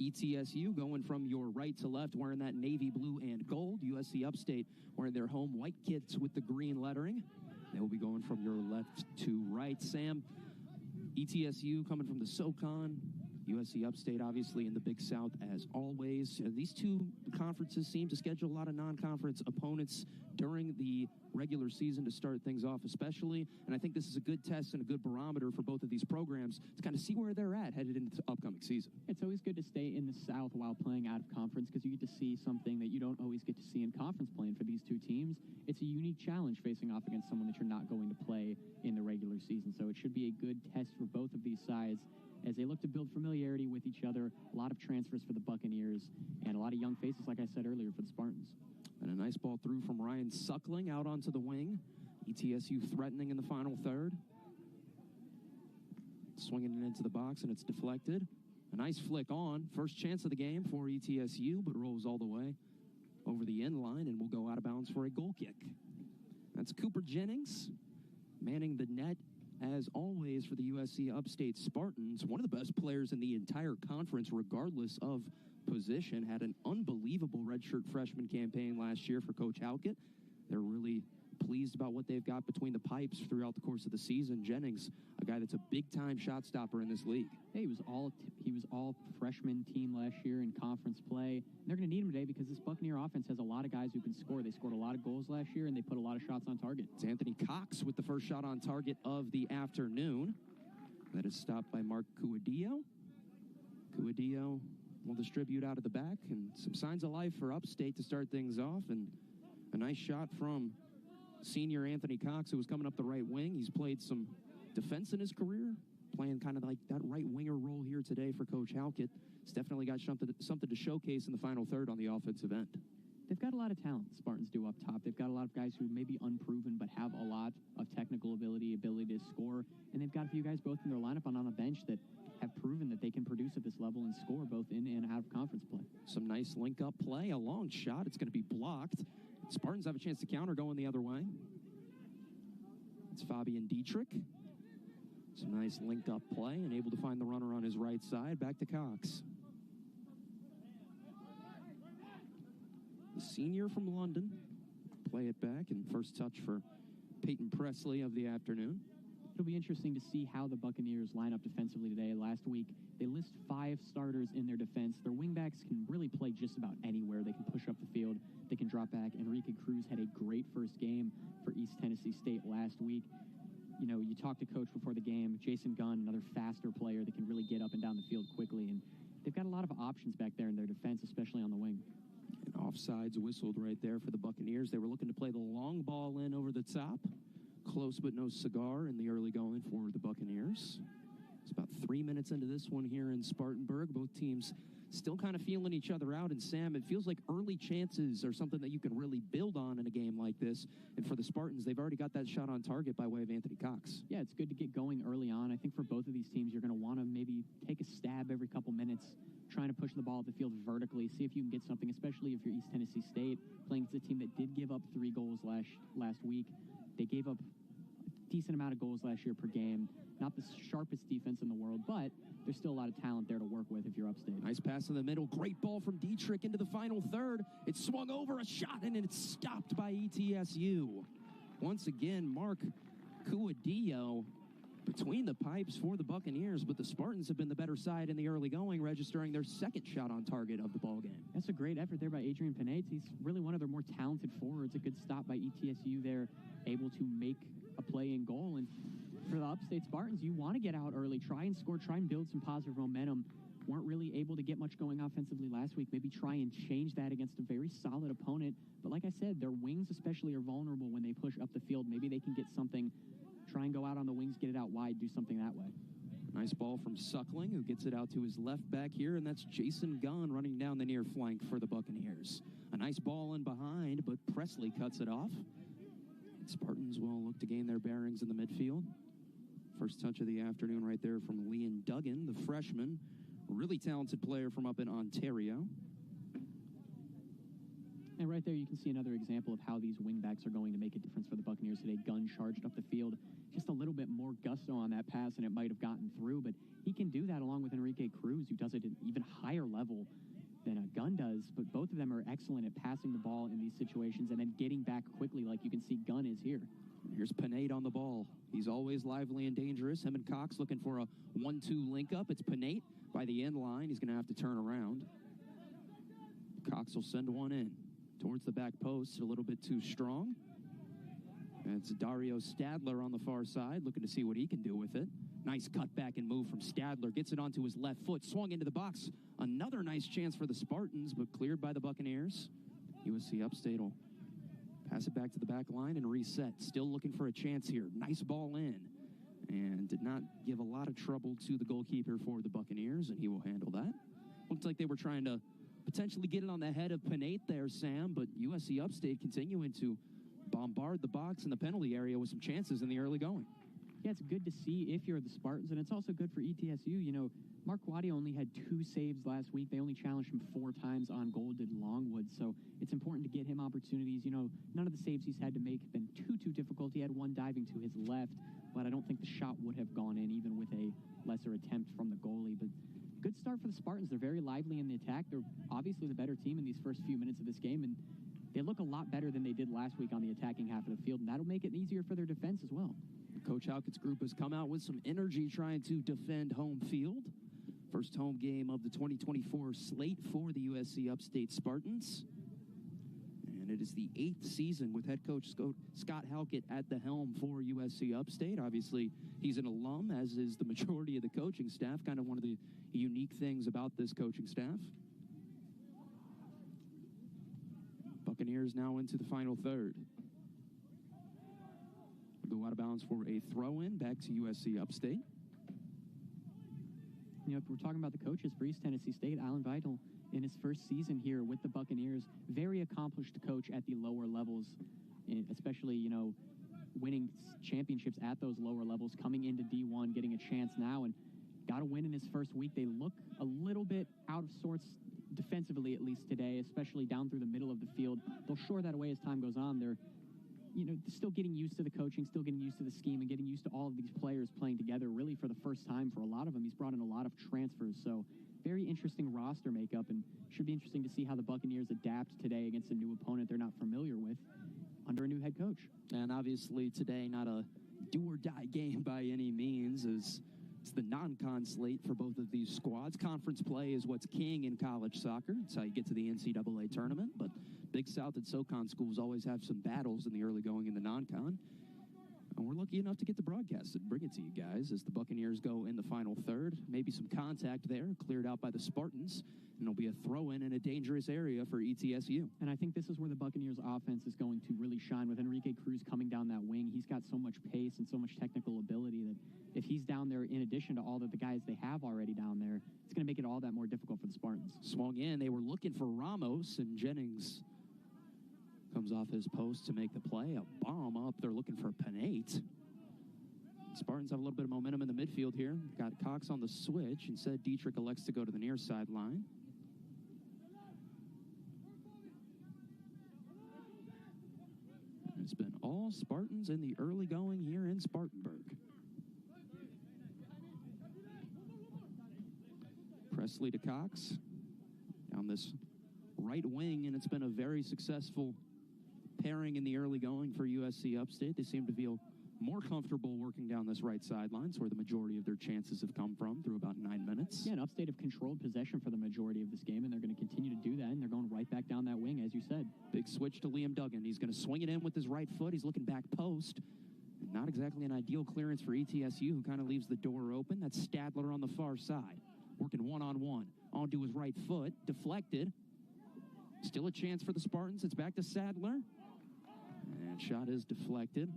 ETSU going from your right to left, wearing that navy blue and gold. USC Upstate wearing their home white kits with the green lettering. They will be going from your left to right. Sam, ETSU coming from the SoCon. USC Upstate, obviously, in the Big South, as always. These two conferences seem to schedule a lot of non-conference opponents during the regular season to start things off especially, and I think this is a good test and a good barometer for both of these programs to kind of see where they're at headed into the upcoming season. It's always good to stay in the South while playing out of conference because you get to see something that you don't always get to see in conference playing for these two teams. It's a unique challenge facing off against someone that you're not going to play in the regular season, so it should be a good test for both of these sides as they look to build familiarity with each other. A lot of transfers for the Buccaneers and a lot of young faces, like I said earlier, for the Spartans. And a nice ball through from Ryan Suckling out onto the wing. ETSU threatening in the final third. Swinging it into the box, and it's deflected. A nice flick on. First chance of the game for ETSU, but rolls all the way over the end line and will go out of bounds for a goal kick. That's Cooper Jennings manning the net, as always, for the USC Upstate Spartans. One of the best players in the entire conference, regardless of position. Had an unbelievable redshirt freshman campaign last year for Coach Halkett. They're really pleased about what they've got between the pipes throughout the course of the season. Jennings, a guy that's a big-time shot stopper in this league. Hey, he was all freshman team last year in conference play. And they're going to need him today because this Buccaneer offense has a lot of guys who can score. They scored a lot of goals last year, and they put a lot of shots on target. It's Anthony Cox with the first shot on target of the afternoon. That is stopped by Mark Cuadillo. Cuadillo will distribute out of the back, and some signs of life for Upstate to start things off, and a nice shot from senior Anthony Cox, who was coming up the right wing. He's played some defense in his career, playing kind of like that right winger role here today for Coach Halkett. He's definitely got something to showcase in the final third on the offensive end. They've got a lot of talent, the Spartans do up top. They've got a lot of guys who may be unproven but have a lot of technical ability to score, and they've got a few guys both in their lineup and on the bench that have proven that they can produce at this level and score both in and out of conference play. Some nice link-up play, a long shot. It's going to be blocked. Spartans have a chance to counter going the other way. It's Fabian Dietrich. Some nice link-up play and able to find the runner on his right side. Back to Cox. The senior from London. Play it back, and first touch for Peyton Presley of the afternoon. It'll be interesting to see how the Buccaneers line up defensively today. Last week, they list 5 starters in their defense. Their wingbacks can really play just about anywhere. They can push up the field. They can drop back. Enrique Cruz had a great first game for East Tennessee State last week. You know, you talked to Coach before the game. Jason Gunn, another faster player that can really get up and down the field quickly. And they've got a lot of options back there in their defense, especially on the wing. And offsides whistled right there for the Buccaneers. They were looking to play the long ball in over the top. Close but no cigar in the early going for the Buccaneers. It's about 3 minutes into this one here in Spartanburg. Both teams still kind of feeling each other out. And Sam, it feels like early chances are something that you can really build on in a game like this. And for the Spartans, they've already got that shot on target by way of Anthony Cox. Yeah, it's good to get going early on. I think for both of these teams, you're going to want to maybe take a stab every couple minutes, trying to push the ball up the field vertically, see if you can get something, especially if you're East Tennessee State, playing against a team that did give up 3 goals last week. They gave up a decent amount of goals last year per game. Not the sharpest defense in the world, but there's still a lot of talent there to work with if you're Upstate. Nice pass in the middle. Great ball from Dietrich into the final third. It swung over, a shot, and it's stopped by ETSU. Once again, Mark Cuadillo between the pipes for the Buccaneers, but the Spartans have been the better side in the early going, registering their second shot on target of the ballgame. That's a great effort there by Adrian Panaite. He's really one of their more talented forwards. A good stop by ETSU there, able to make a play in goal. And for the Upstate Spartans, you want to get out early, try and score, try and build some positive momentum. Weren't really able to get much going offensively last week. Maybe try and change that against a very solid opponent. But like I said, their wings especially are vulnerable when they push up the field. Maybe they can get something, try and go out on the wings, get it out wide, do something that way. Nice ball from Suckling, who gets it out to his left back here, and that's Jason Gunn running down the near flank for the Buccaneers. A nice ball in behind, but Presley cuts it off. And Spartans will look to gain their bearings in the midfield. First touch of the afternoon right there from Liam Duggan, the freshman. Really talented player from up in Ontario. And right there, you can see another example of how these wingbacks are going to make a difference for the Buccaneers today. Gunn charged up the field, just a little bit more gusto on that pass, and it might have gotten through. But he can do that along with Enrique Cruz, who does it at an even higher level than a Gunn does. But both of them are excellent at passing the ball in these situations and then getting back quickly, like you can see Gunn is here. Here's Panaite on the ball. He's always lively and dangerous. Him and Cox looking for a 1-2 link-up. It's Panaite by the end line. He's going to have to turn around. Cox will send one in towards the back post, a little bit too strong. And it's Dario Stadler on the far side, looking to see what he can do with it. Nice cutback and move from Stadler. Gets it onto his left foot, swung into the box. Another nice chance for the Spartans, but cleared by the Buccaneers. USC Upstate will pass it back to the back line and reset. Still looking for a chance here. Nice ball in. And did not give a lot of trouble to the goalkeeper for the Buccaneers, and he will handle that. Looked like they were trying to potentially get it on the head of Panaite there, Sam, but USC Upstate continuing to bombard the box in the penalty area with some chances in the early going. Yeah, it's good to see if you're the Spartans, and it's also good for ETSU. You know, Mark Waddy only had 2 saves last week. They only challenged him 4 times on goal, did Longwood, so it's important to get him opportunities. You know, none of the saves he's had to make have been too difficult. He had one diving to his left, but I don't think the shot would have gone in, even with a lesser attempt from the goalie. But good start for the Spartans. They're very lively in the attack. They're obviously the better team in these first few minutes of this game, and they look a lot better than they did last week on the attacking half of the field, and that'll make it easier for their defense as well. Coach Halkett's group has come out with some energy trying to defend home field. First home game of the 2024 slate for the USC Upstate Spartans. And it is the 8th season with head coach Scott Halkett at the helm for USC Upstate. Obviously, he's an alum, as is the majority of the coaching staff. Kind of one of the unique things about this coaching staff. Buccaneers now into the final third. Go out of bounds for a throw-in back to USC Upstate. You know, if we're talking about the coaches for East Tennessee State, Alan Vital, in his first season here with the Buccaneers, very accomplished coach at the lower levels, especially, you know, winning championships at those lower levels, coming into D1, getting a chance now, and got a win in his first week. They look a little bit out of sorts defensively, at least today, especially down through the middle of the field. They'll shore that away as time goes on. They're, you know, still getting used to the coaching, still getting used to the scheme, and getting used to all of these players playing together really for the first time for a lot of them. He's brought in a lot of transfers, so very interesting roster makeup, and should be interesting to see how the Buccaneers adapt today against a new opponent they're not familiar with under a new head coach. And obviously today not a do-or-die game by any means, as it's the non-con slate for both of these squads. Conference play is what's king in college soccer. It's how you get to the NCAA tournament, but Big South and SoCon schools always have some battles in the early going in the non-con. And we're lucky enough to get the broadcast and bring it to you guys as the Buccaneers go in the final third. Maybe some contact there, cleared out by the Spartans, and it'll be a throw-in in a dangerous area for ETSU. And I think this is where the Buccaneers offense is going to really shine with Enrique Cruz coming down that wing. He's got so much pace and so much technical ability that if he's down there in addition to all of the guys they have already down there, it's going to make it all that more difficult for the Spartans. Swung in. They were looking for Ramos, and Jennings comes off his post to make the play. A bomb up. They're looking for Panaite. Spartans have a little bit of momentum in the midfield here. Got Cox on the switch. Instead, Dietrich elects to go to the near sideline. It's been all Spartans in the early going here in Spartanburg. Presley to Cox down this right wing, and it's been a very successful pairing in the early going for USC Upstate. They seem to feel more comfortable working down this right sideline. It's where the majority of their chances have come from through about 9 minutes. Yeah, and Upstate have controlled possession for the majority of this game, and they're going to continue to do that, and they're going right back down that wing, as you said. Big switch to Liam Duggan. He's going to swing it in with his right foot. He's looking back post. Not exactly an ideal clearance for ETSU, who kind of leaves the door open. That's Stadler on the far side, working one-on-one. Onto his right foot, deflected. Still a chance for the Spartans. It's back to Sadler. And shot is deflected.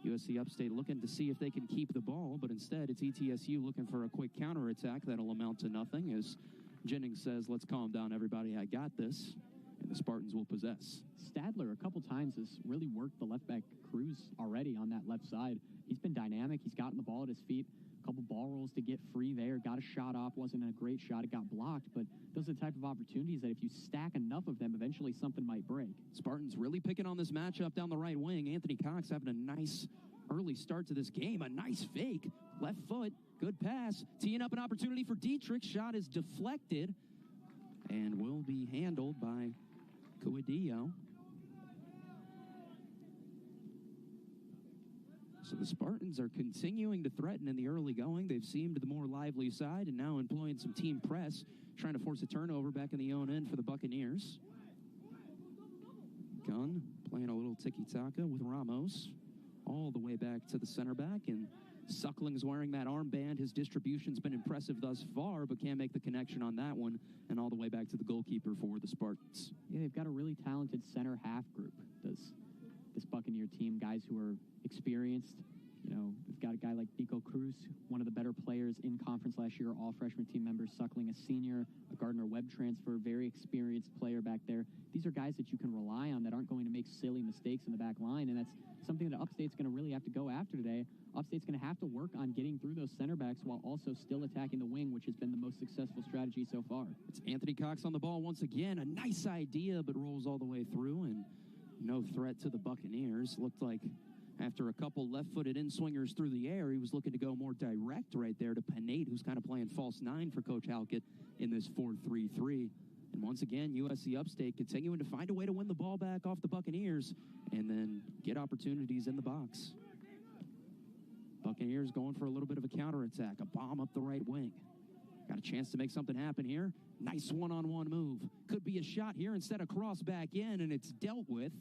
USC Upstate looking to see if they can keep the ball, but instead it's ETSU looking for a quick counterattack that'll amount to nothing, as Jennings says, let's calm down, everybody, I got this, and the Spartans will possess. Stadler a couple times has really worked the left back Cruz already on that left side. He's been dynamic. He's gotten the ball at his feet a couple ball rolls to get free there, got a shot off, wasn't a great shot, it got blocked, but those are the type of opportunities that if you stack enough of them, eventually something might break. Spartans really picking on this matchup down the right wing. Anthony Cox having a nice early start to this game, a nice fake, left foot, good pass, teeing up an opportunity for Dietrich. Shot is deflected and will be handled by Cuadillo. So the Spartans are continuing to threaten in the early going. They've seemed the more lively side and now employing some team press, trying to force a turnover back in the own end for the Buccaneers. Gunn playing a little tiki-taka with Ramos all the way back to the center back, and Suckling's wearing that armband. His distribution's been impressive thus far, but can't make the connection on that one, and all the way back to the goalkeeper for the Spartans. Yeah, they've got a really talented center half group, does this Buccaneer team, guys who are experienced. You know, they've got a guy like Nico Cruz, one of the better players in conference last year, all freshman team members. Suckling, a senior, a Gardner-Webb transfer, very experienced player back there. These are guys that you can rely on that aren't going to make silly mistakes in the back line, and that's something that Upstate's going to really have to go after today. Upstate's going to have to work on getting through those center backs while also still attacking the wing, which has been the most successful strategy so far. It's Anthony Cox on the ball once again. A nice idea, but rolls all the way through, and no threat to the Buccaneers. Looked like after a couple left-footed in-swingers through the air, he was looking to go more direct right there to Panaite, who's kind of playing false nine for Coach Halkett in this 4-3-3. And once again, USC Upstate continuing to find a way to win the ball back off the Buccaneers and then get opportunities in the box. Buccaneers going for a little bit of a counterattack, a bomb up the right wing. Got a chance to make something happen here. Nice one-on-one move. Could be a shot here instead of cross back in, and it's dealt with.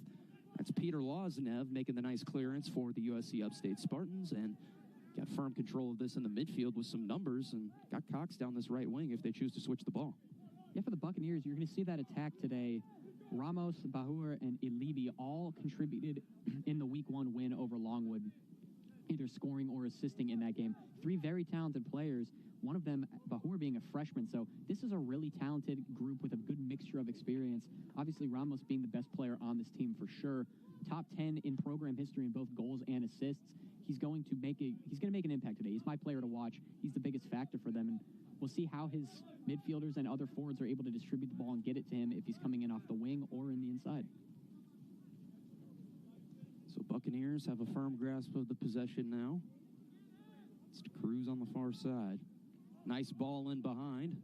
That's Peter Loznev making the nice clearance for the USC Upstate Spartans, and got firm control of this in the midfield with some numbers, and got Cox down this right wing if they choose to switch the ball. Yeah, for the Buccaneers, you're going to see that attack today. Ramos, Bahur, and Ilibi all contributed in the Week 1 win over Longwood, either scoring or assisting in that game. Three very talented players, one of them, Bahur, being a freshman. So this is a really talented group with a good mixture of experience. Obviously, Ramos being the best player on this team for sure. Top 10 in program history in both goals and assists. He's going to make an impact today. He's my player to watch. He's the biggest factor for them, and we'll see how his midfielders and other forwards are able to distribute the ball and get it to him if he's coming in off the wing or in the inside. So Buccaneers have a firm grasp of the possession now. It's Cruz on the far side. Nice ball in behind.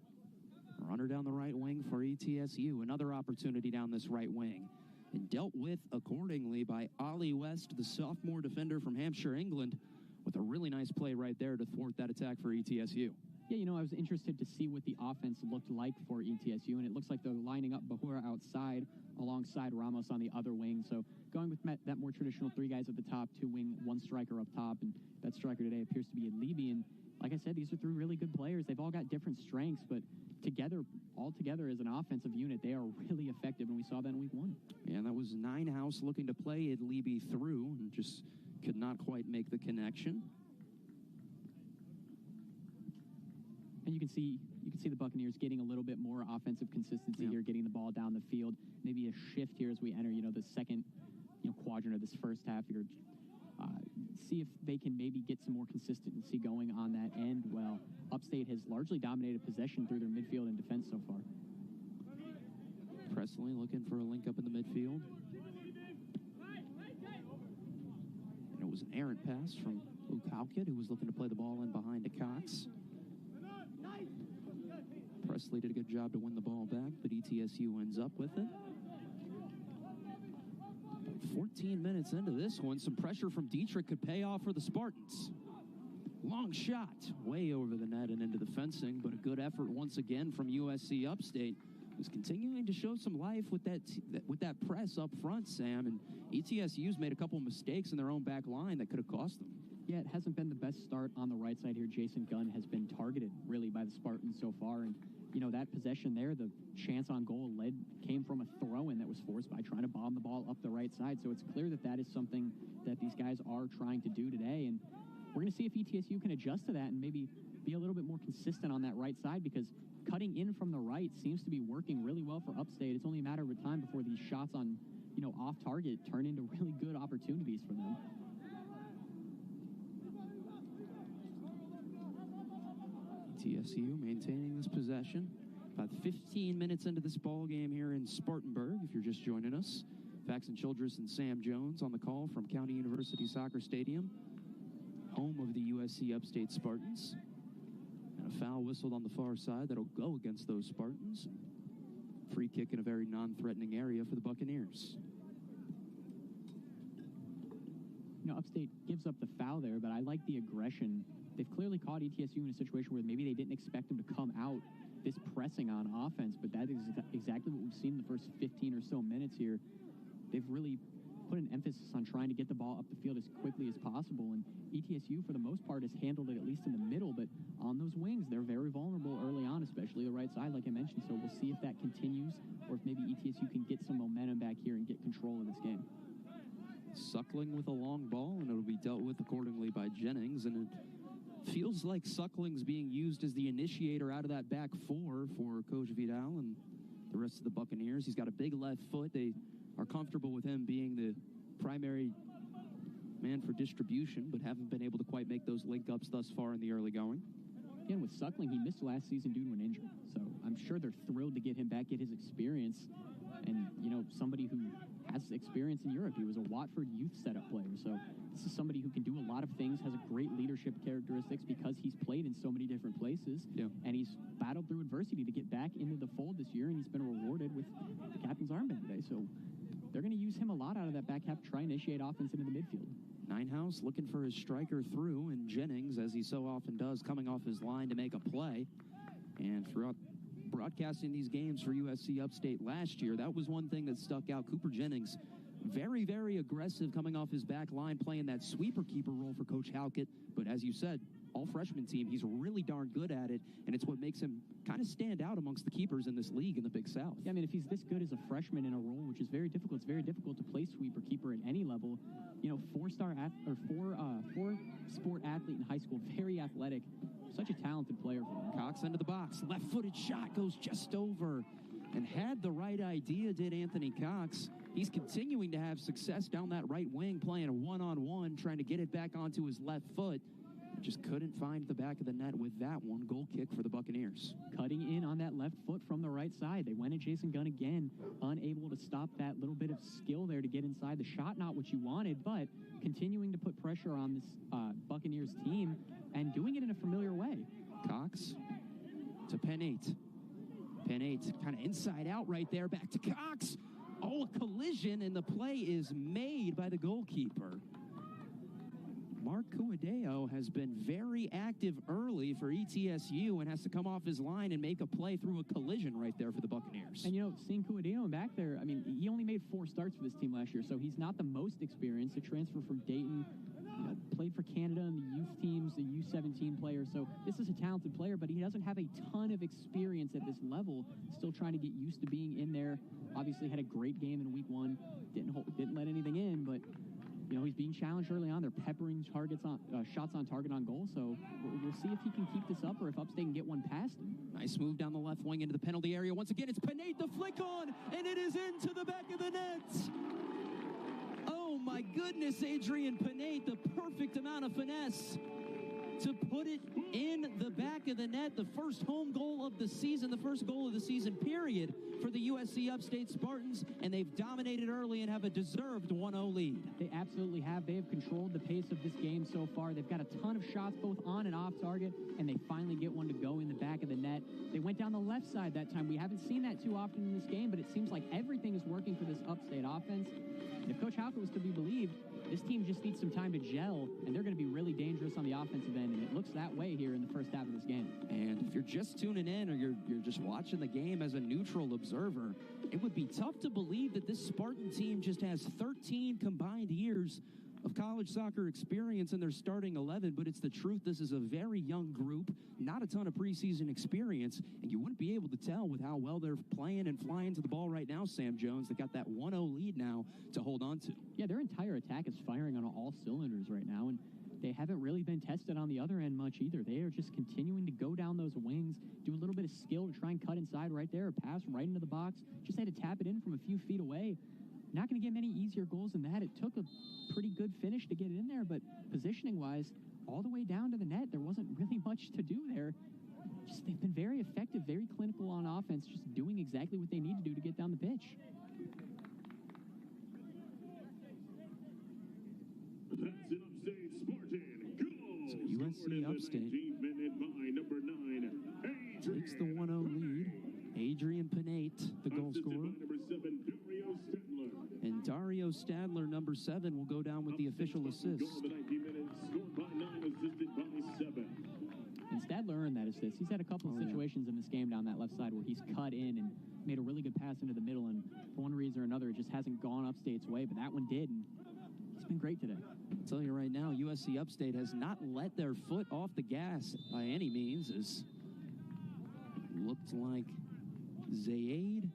Runner down the right wing for ETSU. Another opportunity down this right wing. And dealt with accordingly by Ollie West, the sophomore defender from Hampshire, England, with a really nice play right there to thwart that attack for ETSU. Yeah, you know, I was interested to see what the offense looked like for ETSU, and it looks like they're lining up Bahura outside alongside Ramos on the other wing. So going with that more traditional three guys at the top, two wing, one striker up top, and that striker today appears to be Ilibi. And like I said, these are three really good players. They've all got different strengths, but all together as an offensive unit, they are really effective, and we saw that in Week 1. Yeah, that was Ninehouse looking to play Ilibi through and just could not quite make the connection. And you can see the Buccaneers getting a little bit more offensive consistency here, getting the ball down the field. Maybe a shift here as we enter, the second, quadrant of this first half here. See if they can maybe get some more consistency going on that end. Well, Upstate has largely dominated possession through their midfield and defense so far. Presley looking for a link up in the midfield. And it was an errant pass from Luke Halkett, who was looking to play the ball in behind to Cox. Presley did a good job to win the ball back, but ETSU ends up with it. 14 minutes into this one, some pressure from Dietrich could pay off for the Spartans. Long shot, way over the net and into the fencing, but a good effort once again from USC Upstate, who's continuing to show some life with that press up front, Sam. And ETSU's made a couple of mistakes in their own back line that could have cost them. Yeah, it hasn't been the best start on the right side here. Jason Gunn has been targeted, really, by the Spartans so far. And, that possession there, the chance on goal came from a throw-in that was forced by trying to bomb the ball up the right side. So it's clear that is something that these guys are trying to do today. And we're going to see if ETSU can adjust to that and maybe be a little bit more consistent on that right side, because cutting in from the right seems to be working really well for Upstate. It's only a matter of time before these shots on, off target turn into really good opportunities for them. ETSU maintaining this possession. About 15 minutes into this ball game here in Spartanburg, if you're just joining us. Faxon Childress and Sam Jones on the call from County University Soccer Stadium, home of the USC Upstate Spartans. And a foul whistled on the far side that'll go against those Spartans. Free kick in a very non-threatening area for the Buccaneers. You know, Upstate gives up the foul there, but I like the aggression. They've clearly caught ETSU in a situation where maybe they didn't expect them to come out this pressing on offense, but that is exactly what we've seen in the first 15 or so minutes here. They've really put an emphasis on trying to get the ball up the field as quickly as possible, and ETSU, for the most part, has handled it at least in the middle, but on those wings, they're very vulnerable early on, especially the right side, like I mentioned, so we'll see if that continues, or if maybe ETSU can get some momentum back here and get control of this game. Suckling with a long ball, and it'll be dealt with accordingly by Jennings, and it feels like Suckling's being used as the initiator out of that back four for Coach Vidal and the rest of the Buccaneers. He's got a big left foot. They are comfortable with him being the primary man for distribution, but haven't been able to quite make those link-ups thus far in the early going. Again, with Suckling, he missed last season due to an injury, so I'm sure they're thrilled to get him back, get his experience, and, you know, somebody who has experience in Europe. He was a Watford youth setup player, so this is somebody who can do a lot of things, has a great leadership characteristics because he's played in so many different places, and he's battled through adversity to get back into the fold this year, and he's been rewarded with the captain's armband today, so they're going to use him a lot out of that back half to try and initiate offense into the midfield. Ninehouse looking for his striker through, and Jennings, as he so often does, coming off his line to make a play. And throughout broadcasting these games for USC Upstate last year, that was one thing that stuck out. Cooper Jennings, very, very aggressive coming off his back line, playing that sweeper keeper role for Coach Halkett. But as you said, all freshman team, he's really darn good at it, and it's what makes him kind of stand out amongst the keepers in this league in the Big South. Yeah, I mean, if he's this good as a freshman in a role, which is very difficult, it's very difficult to play sweeper keeper at any level. You know, four-sport athlete in high school, very athletic, such a talented player for him. Cox into the box, left-footed shot goes just over, and had the right idea, did Anthony Cox. He's continuing to have success down that right wing, playing a one-on-one, trying to get it back onto his left foot. Just couldn't find the back of the net with that one. Goal kick for the Buccaneers. Cutting in on that left foot from the right side. They went at Jason Gunn again, unable to stop that little bit of skill there to get inside the shot. Not what you wanted, but continuing to put pressure on this Buccaneers team and doing it in a familiar way. Cox to Panaite. Panaite kind of inside out right there. Back to Cox. Oh, a collision, and the play is made by the goalkeeper. Mark Cuadeo has been very active early for ETSU and has to come off his line and make a play through a collision right there for the Buccaneers. And, you know, seeing Cuadeo back there, I mean, he only made 4 starts for this team last year, so he's not the most experienced. A transfer from Dayton, you know, played for Canada in the youth teams, the U17 player, so this is a talented player, but he doesn't have a ton of experience at this level. Still trying to get used to being in there. Obviously had a great game in week 1. Didn't let anything in, but you know, he's being challenged early on. They're peppering shots on target on goal, so we'll see if he can keep this up or if Upstate can get one past him. Nice move down the left wing into the penalty area. Once again, it's Panaite, the flick on, and it is into the back of the net. Oh, my goodness, Adrian Panaite, the perfect amount of finesse to put it in the back of the net. The first home goal of the season, the first goal of the season, period, for the USC Upstate Spartans, and they've dominated early and have a deserved 1-0 lead. They absolutely have. They have controlled the pace of this game so far. They've got a ton of shots both on and off target, and they finally get one to go in the back of the net. They went down the left side that time. We haven't seen that too often in this game, but it seems like everything is working for this Upstate offense. And if Coach Halkett was to be believed, this team just needs some time to gel, and they're going to be really dangerous on the offensive end, and it looks that way here in the first half of this game. And if you're just tuning in or you're just watching the game as a neutral observer, it would be tough to believe that this Spartan team just has 13 combined years of college soccer experience in their starting 11, but it's the truth. This is a very young group, not a ton of preseason experience, and you wouldn't be able to tell with how well they're playing and flying to the ball right now, Sam Jones. They got that 1-0 lead now to hold on to. Yeah, their entire attack is firing on all cylinders right now, and they haven't really been tested on the other end much either. They are just continuing to go down those wings, do a little bit of skill to try and cut inside right there, or pass right into the box. Just had to tap it in from a few feet away. Not going to get many easier goals than that. It took a pretty good finish to get it in there, but positioning-wise, all the way down to the net, there wasn't really much to do there. they've been very effective, very clinical on offense, just doing exactly what they need to do to get down the pitch. That's an Upstate Spartan. Goal! So USC Upstate takes the 1-0 lead. Adrian Panaite, the goal scorer. And Dario Stadler, number 7, will go down with the official assist. And Stadler earned that assist. He's had a couple of situations in this game down that left side where he's cut in and made a really good pass into the middle, and for one reason or another, it just hasn't gone Upstate's way, but that one did, and he's been great today. I'll tell you right now, USC Upstate has not let their foot off the gas by any means. As looked like Zaid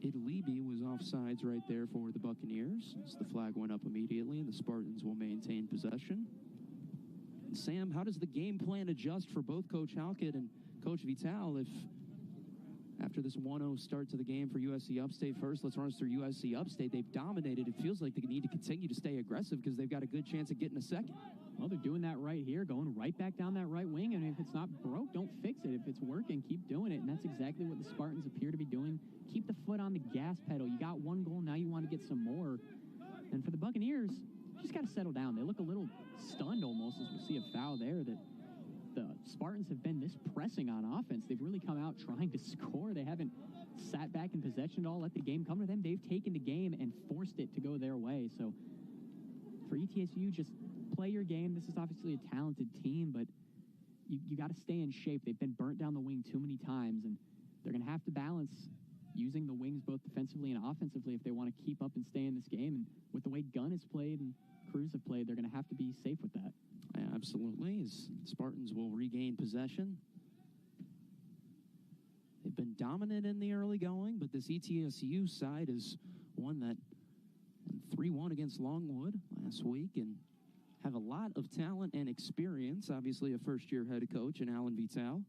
Idlibi was offsides right there for the Buccaneers. As the flag went up immediately, and the Spartans will maintain possession. And Sam, how does the game plan adjust for both Coach Halkett and Coach Vital if after this 1-0 start to the game for USC Upstate? First, let's run us through USC Upstate. They've dominated. It feels like they need to continue to stay aggressive because they've got a good chance of getting a second. Well, they're doing that right here, going right back down that right wing, and if it's not broke, don't fix it. If it's working, keep doing it, and that's exactly what the Spartans appear to be doing. Keep the foot on the gas pedal. You got one goal, now you want to get some more. And for the Buccaneers, you just got to settle down. They look a little stunned almost as we see a foul there that the Spartans have been this pressing on offense. They've really come out trying to score. They haven't sat back in possession at all, let the game come to them. They've taken the game and forced it to go their way. So for ETSU, just play your game. This is obviously a talented team, but you got to stay in shape. They've been burnt down the wing too many times, and they're going to have to balance using the wings both defensively and offensively if they want to keep up and stay in this game. And with the way Gunn has played and Cruz have played, they're going to have to be safe with that. Yeah, absolutely. As Spartans will regain possession. They've been dominant in the early going, but this ETSU side is one that won 3-1 against Longwood last week and have a lot of talent and experience. Obviously, a first-year head coach in Alan Vital.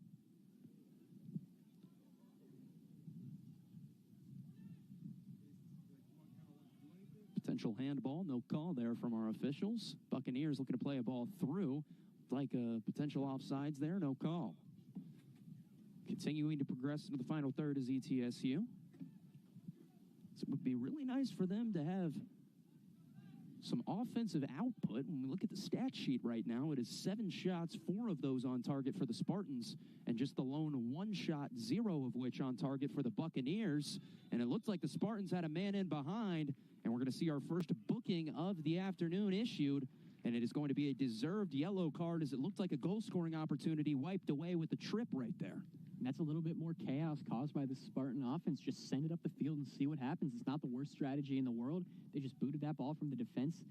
Potential handball, no call there from our officials. Buccaneers looking to play a ball through. Like a potential offsides there, no call. Continuing to progress into the final third is ETSU. So it would be really nice for them to have some offensive output. When we look at the stat sheet right now, it is 7 shots, 4 of those on target for the Spartans, and just the lone 1 shot, 0 of which on target for the Buccaneers. And it looks like the Spartans had a man in behind, and we're going to see our first booking of the afternoon issued, and it is going to be a deserved yellow card as it looked like a goal-scoring opportunity wiped away with the trip right there. And that's a little bit more chaos caused by the Spartan offense. Just send it up the field and see what happens. It's not the worst strategy in the world. They just booted that ball from the defense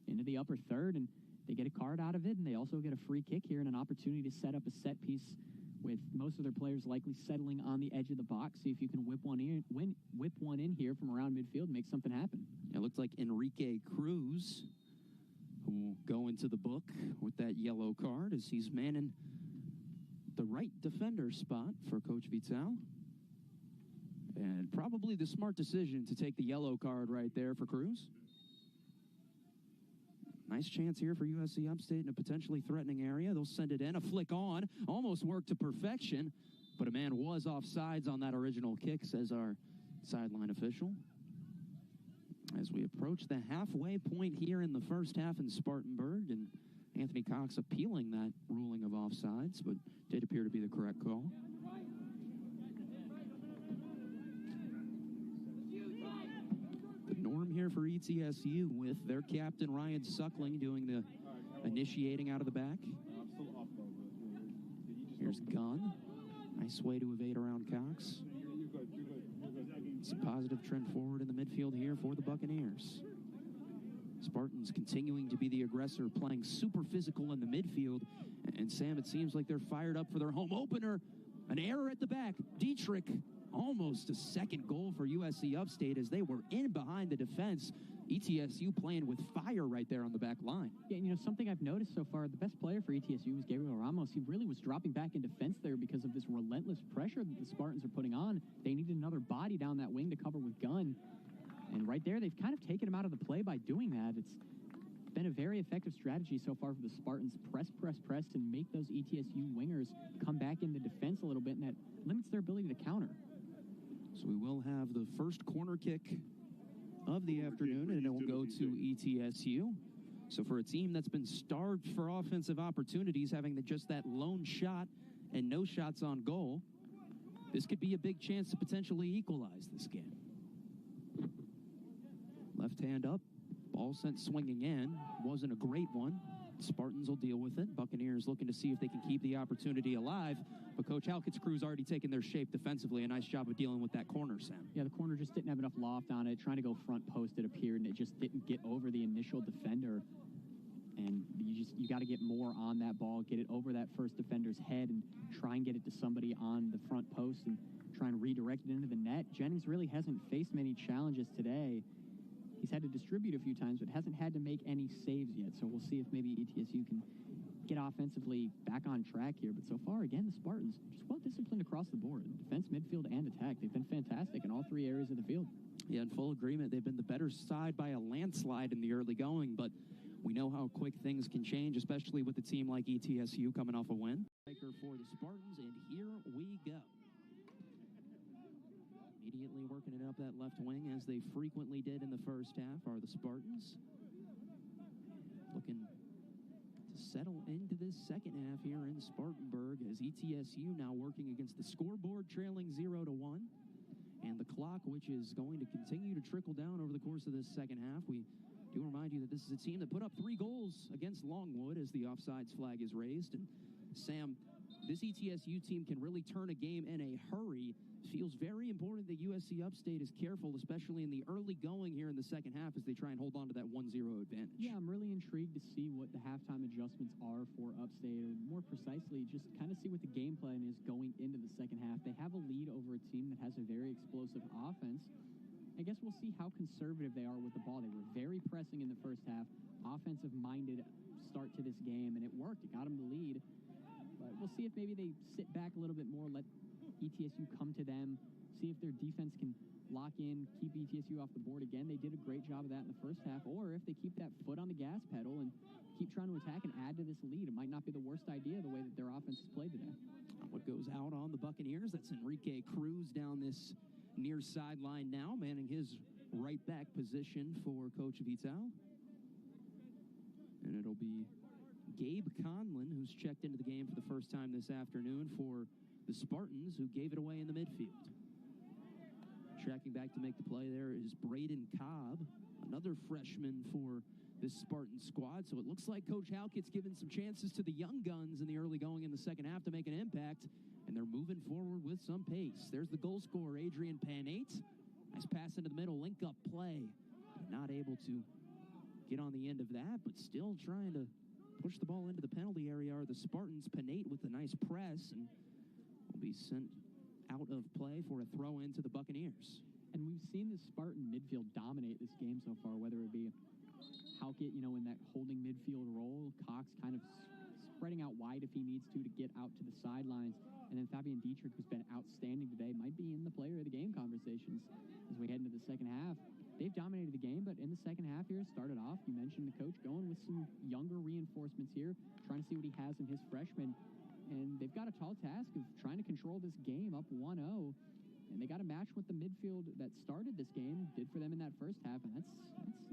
into the upper third, and they get a card out of it, and they also get a free kick here and an opportunity to set up a set piece with most of their players likely settling on the edge of the box. See if you can whip one in here from around midfield and make something happen. It looks like Enrique Cruz who will go into the book with that yellow card as he's manning the right defender spot for Coach Vital. And probably the smart decision to take the yellow card right there for Cruz. Nice chance here for USC Upstate in a potentially threatening area. They'll send it in. A flick on. Almost worked to perfection. But a man was offsides on that original kick, says our sideline official. As we approach the halfway point here in the first half in Spartanburg, and Anthony Cox appealing that ruling of offsides, but did appear to be the correct call. The norm here for ETSU with their captain Ryan Suckling doing the initiating out of the back. Here's Gunn. Nice way to evade around Cox. It's a positive trend forward in the midfield here for the Buccaneers. Spartans continuing to be the aggressor, playing super physical in the midfield. And Sam, it seems like they're fired up for their home opener. An error at the back. Dietrich, almost a second goal for USC Upstate as they were in behind the defense. ETSU playing with fire right there on the back line. Yeah, you know, something I've noticed so far, the best player for ETSU was Gabriel Ramos. He really was dropping back in defense there because of this relentless pressure that the Spartans are putting on. They needed another body down that wing to cover with Gunn. And right there, they've kind of taken him out of the play by doing that. It's been a very effective strategy so far for the Spartans. Press, and make those ETSU wingers come back into defense a little bit, and that limits their ability to counter. So we will have the first corner kick of the afternoon, and it will go to ETSU. So for a team that's been starved for offensive opportunities, having just that lone shot and no shots on goal, this could be a big chance to potentially equalize this game. Left hand up, ball sent swinging in. Wasn't a great one. Spartans will deal with it. Buccaneers looking to see if they can keep the opportunity alive. But Coach Halkett's crew's already taken their shape defensively. A nice job of dealing with that corner, Sam. Yeah, the corner just didn't have enough loft on it. Trying to go front post, it appeared, and it just didn't get over the initial defender. And you got to get more on that ball, get it over that first defender's head, and try and get it to somebody on the front post and try and redirect it into the net. Jennings really hasn't faced many challenges today. He's had to distribute a few times, but hasn't had to make any saves yet. So we'll see if maybe ETSU can get offensively back on track here. But so far, again, the Spartans just well-disciplined across the board. Defense, midfield, and attack. They've been fantastic in all three areas of the field. Yeah, in full agreement. They've been the better side by a landslide in the early going, but we know how quick things can change, especially with a team like ETSU coming off a win. For the Spartans, and here we go. Immediately working it up that left wing, as they frequently did in the first half, are the Spartans. Looking to settle into this second half here in Spartanburg, as ETSU now working against the scoreboard, trailing 0-1. And the clock, which is going to continue to trickle down over the course of this second half. We do remind you that this is a team that put up 3 goals against Longwood as the offsides flag is raised. And Sam, this ETSU team can really turn a game in a hurry. Feels very important that USC Upstate is careful, especially in the early going here in the second half, as they try and hold on to that 1-0 advantage. Yeah, I'm really intrigued to see what the halftime adjustments are for Upstate, or more precisely, just kind of see what the game plan is going into the second half. They have a lead over a team that has a very explosive offense. I guess we'll see how conservative they are with the ball. They were very pressing in the first half, offensive-minded start to this game, and it worked. It got them the lead. But we'll see if maybe they sit back a little bit more, let ETSU come to them, see if their defense can lock in, keep ETSU off the board again. They did a great job of that in the first half. Or if they keep that foot on the gas pedal and keep trying to attack and add to this lead, it might not be the worst idea the way that their offense has played today. What goes out on the Buccaneers, that's Enrique Cruz down this near sideline now, manning his right back position for Coach Vital. And it'll be Gabe Conlon, who's checked into the game for the first time this afternoon for the Spartans, who gave it away in the midfield. Tracking back to make the play there is Braden Cobb, another freshman for this Spartan squad. So it looks like Coach Halkett's given some chances to the young guns in the early going in the second half to make an impact, and they're moving forward with some pace. There's the goal scorer, Adrian Panaite. Nice pass into the middle, link-up play. Not able to get on the end of that, but still trying to push the ball into the penalty area are the Spartans. Panaite with a nice press, and will be sent out of play for a throw into the Buccaneers. And we've seen the Spartan midfield dominate this game so far, whether it be Halkett, in that holding midfield role, Cox kind of spreading out wide if he needs to get out to the sidelines, and then Fabian Dietrich, who's been outstanding today, might be in the player of the game conversations as we head into the second half. They've dominated the game, but in the second half here, started off, you mentioned the coach going with some younger reinforcements here, trying to see what he has in his freshmen. And they've got a tall task of trying to control this game up 1-0. And they got to match what the midfield that started this game did for them in that first half. And that's